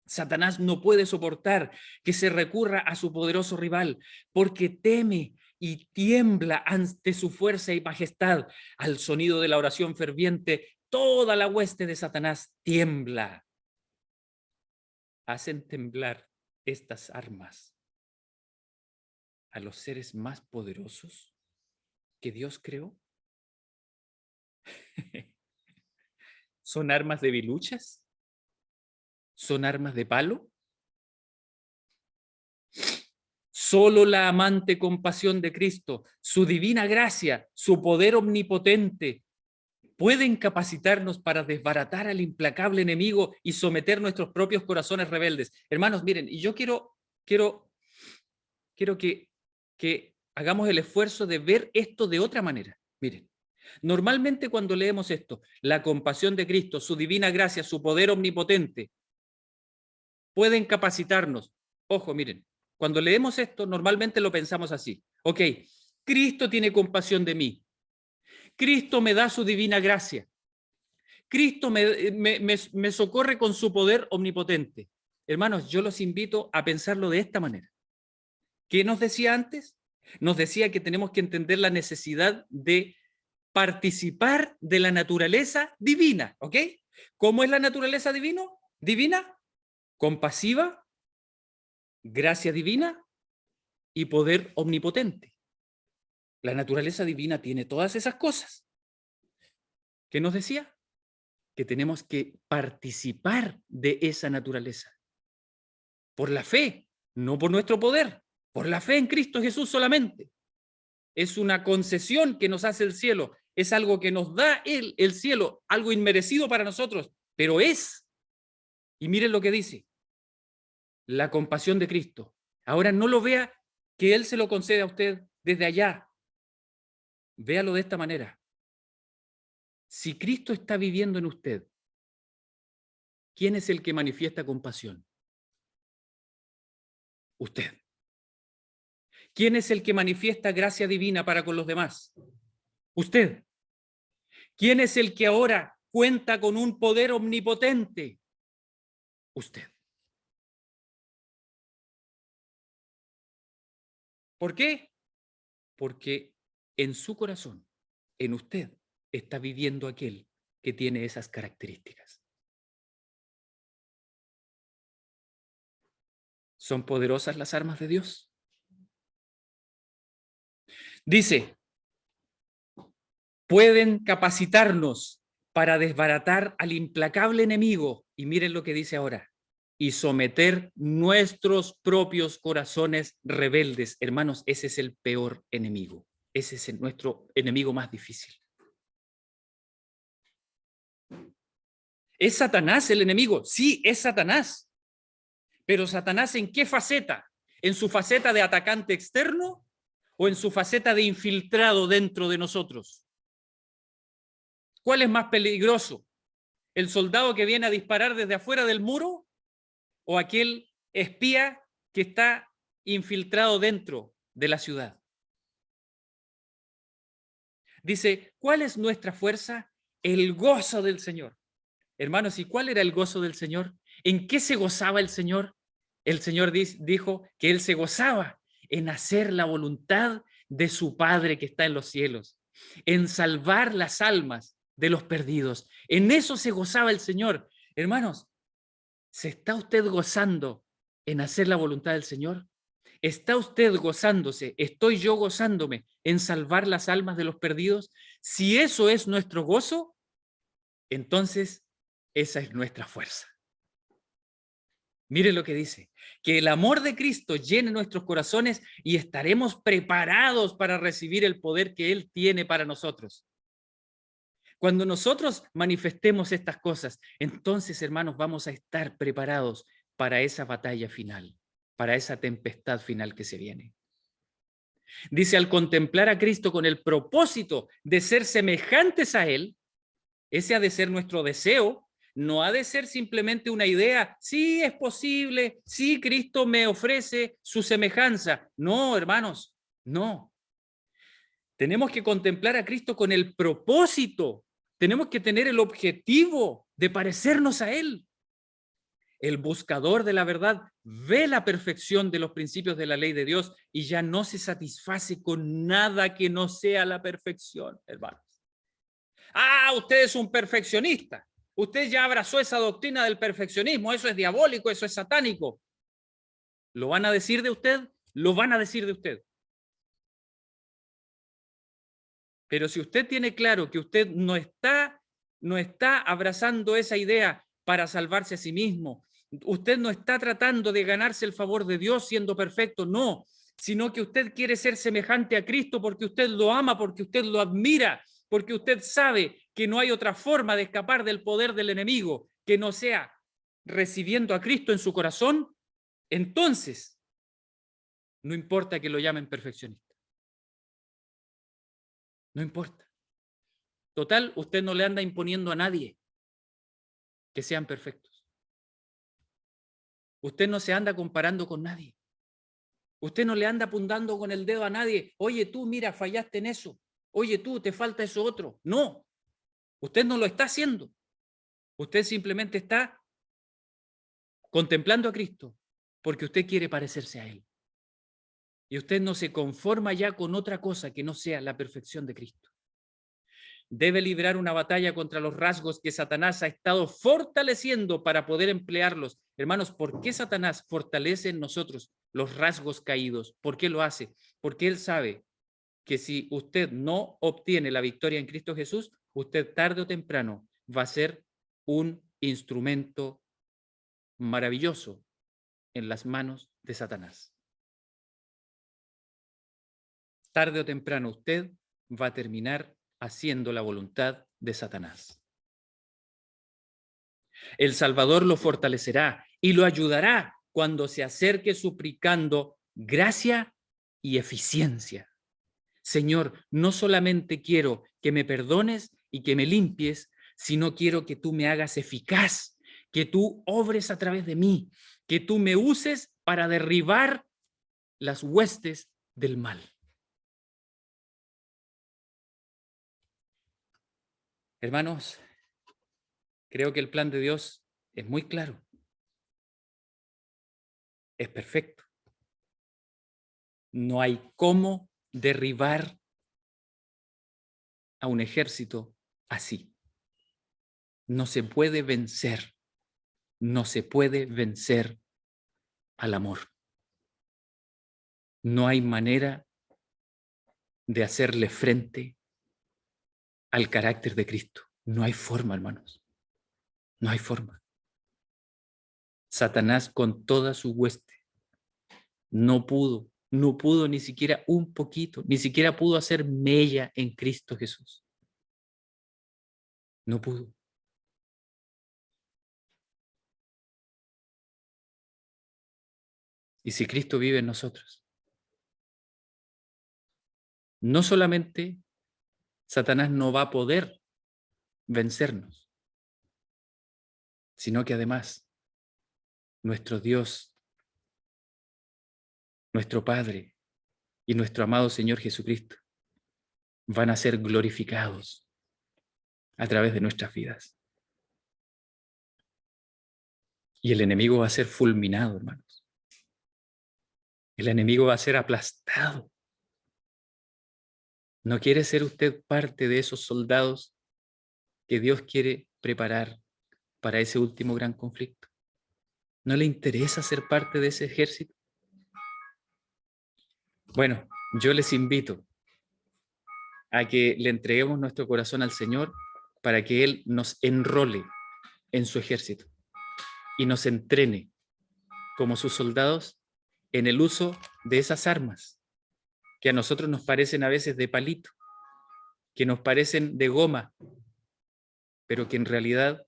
Speaker 1: Satanás no puede soportar que se recurra a su poderoso rival, porque teme y tiembla ante su fuerza y majestad. Al sonido de la oración ferviente, toda la hueste de Satanás tiembla. Hacen temblar estas armas a los seres más poderosos que Dios creó. ¿Son armas debiluchas? ¿Son armas de palo? Solo la amante compasión de Cristo, su divina gracia, su poder omnipotente, pueden capacitarnos para desbaratar al implacable enemigo y someter nuestros propios corazones rebeldes. Hermanos, miren, y yo quiero que hagamos el esfuerzo de ver esto de otra manera. Miren, normalmente cuando leemos esto, la compasión de Cristo, su divina gracia, su poder omnipotente, pueden capacitarnos. Ojo, miren, cuando leemos esto, normalmente lo pensamos así. Ok, Cristo tiene compasión de mí. Cristo me da su divina gracia. Cristo me socorre con su poder omnipotente. Hermanos, yo los invito a pensarlo de esta manera. ¿Qué nos decía antes? Nos decía que tenemos que entender la necesidad de participar de la naturaleza divina, ¿ok? ¿Cómo es la naturaleza divina? Compasiva, gracia divina y poder omnipotente. La naturaleza divina tiene todas esas cosas. ¿Qué nos decía? Que tenemos que participar de esa naturaleza. Por la fe, no por nuestro poder, por la fe en Cristo Jesús solamente. Es una concesión que nos hace el cielo, es algo que nos da el cielo, algo inmerecido para nosotros, pero es. Y miren lo que dice, la compasión de Cristo. Ahora no lo vea que Él se lo concede a usted desde allá. Véalo de esta manera. Si Cristo está viviendo en usted, ¿quién es el que manifiesta compasión? Usted. ¿Quién es el que manifiesta gracia divina para con los demás? Usted. ¿Quién es el que ahora cuenta con un poder omnipotente? Usted. ¿Por qué? Porque en su corazón, en usted, está viviendo aquel que tiene esas características. ¿Son poderosas las armas de Dios? Dice, pueden capacitarnos para desbaratar al implacable enemigo. Y miren lo que dice ahora. Y someter nuestros propios corazones rebeldes. Hermanos, ese es el peor enemigo. Ese es nuestro enemigo más difícil. ¿Es Satanás el enemigo? Sí, es Satanás. Pero ¿Satanás en qué faceta? ¿En su faceta de atacante externo o en su faceta de infiltrado dentro de nosotros? ¿Cuál es más peligroso? ¿El soldado que viene a disparar desde afuera del muro o aquel espía que está infiltrado dentro de la ciudad? Dice, ¿cuál es nuestra fuerza? El gozo del Señor. Hermanos, ¿y cuál era el gozo del Señor? ¿En qué se gozaba el Señor? El Señor dijo que Él se gozaba en hacer la voluntad de su Padre que está en los cielos, en salvar las almas de los perdidos. En eso se gozaba el Señor. Hermanos, ¿se está usted gozando en hacer la voluntad del Señor? ¿Está usted gozándose? ¿Estoy yo gozándome en salvar las almas de los perdidos? Si eso es nuestro gozo, entonces esa es nuestra fuerza. Mire lo que dice, que el amor de Cristo llene nuestros corazones y estaremos preparados para recibir el poder que Él tiene para nosotros. Cuando nosotros manifestemos estas cosas, entonces, hermanos, vamos a estar preparados para esa batalla final, para esa tempestad final que se viene. Dice, al contemplar a Cristo con el propósito de ser semejantes a Él, ese ha de ser nuestro deseo, no ha de ser simplemente una idea, sí es posible, sí Cristo me ofrece su semejanza. No, hermanos, no. Tenemos que contemplar a Cristo con el propósito, tenemos que tener el objetivo de parecernos a Él. El buscador de la verdad ve la perfección de los principios de la ley de Dios y ya no se satisface con nada que no sea la perfección, hermanos. Ah, usted es un perfeccionista. Usted ya abrazó esa doctrina del perfeccionismo. Eso es diabólico, eso es satánico. ¿Lo van a decir de usted? Lo van a decir de usted. Pero si usted tiene claro que usted no está abrazando esa idea para salvarse a sí mismo, usted no está tratando de ganarse el favor de Dios siendo perfecto, no, sino que usted quiere ser semejante a Cristo porque usted lo ama, porque usted lo admira, porque usted sabe que no hay otra forma de escapar del poder del enemigo que no sea recibiendo a Cristo en su corazón, entonces no importa que lo llamen perfeccionista. No importa. Total, usted no le anda imponiendo a nadie que sean perfectos. Usted no se anda comparando con nadie. Usted no le anda apuntando con el dedo a nadie. Oye, tú, mira, fallaste en eso. Oye, tú, te falta eso otro. No, usted no lo está haciendo. Usted simplemente está contemplando a Cristo porque usted quiere parecerse a Él. Y usted no se conforma ya con otra cosa que no sea la perfección de Cristo. Debe librar una batalla contra los rasgos que Satanás ha estado fortaleciendo para poder emplearlos. Hermanos, ¿por qué Satanás fortalece en nosotros los rasgos caídos? ¿Por qué lo hace? Porque él sabe que si usted no obtiene la victoria en Cristo Jesús, usted tarde o temprano va a ser un instrumento maravilloso en las manos de Satanás. Tarde o temprano usted va a terminar haciendo la voluntad de Satanás. El Salvador lo fortalecerá y lo ayudará cuando se acerque suplicando gracia y eficiencia. Señor, no solamente quiero que me perdones y que me limpies, sino quiero que tú me hagas eficaz, que tú obres a través de mí, que tú me uses para derribar las huestes del mal. Hermanos, creo que el plan de Dios es muy claro. Es perfecto. No hay cómo derribar a un ejército así. No se puede vencer. No se puede vencer al amor. No hay manera de hacerle frente al carácter de Cristo. No hay forma, hermanos. No hay forma. Satanás con toda su hueste no pudo ni siquiera un poquito, ni siquiera pudo hacer mella en Cristo Jesús. No pudo. Y si Cristo vive en nosotros, no solamente Satanás no va a poder vencernos, sino que además nuestro Dios, nuestro Padre y nuestro amado Señor Jesucristo van a ser glorificados a través de nuestras vidas. Y el enemigo va a ser fulminado, hermanos. El enemigo va a ser aplastado. ¿No quiere ser usted parte de esos soldados que Dios quiere preparar para ese último gran conflicto? ¿No le interesa ser parte de ese ejército? Bueno, yo les invito a que le entreguemos nuestro corazón al Señor para que Él nos enrole en su ejército y nos entrene como sus soldados en el uso de esas armas que a nosotros nos parecen a veces de palito, que nos parecen de goma, pero que en realidad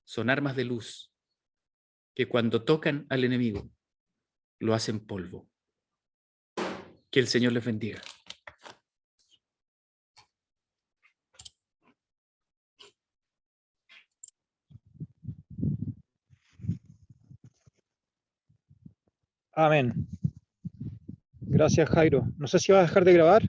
Speaker 1: son armas de luz, que cuando tocan al enemigo lo hacen polvo. Que el Señor les bendiga.
Speaker 2: Amén. Gracias, Jairo. No sé si vas a dejar de grabar.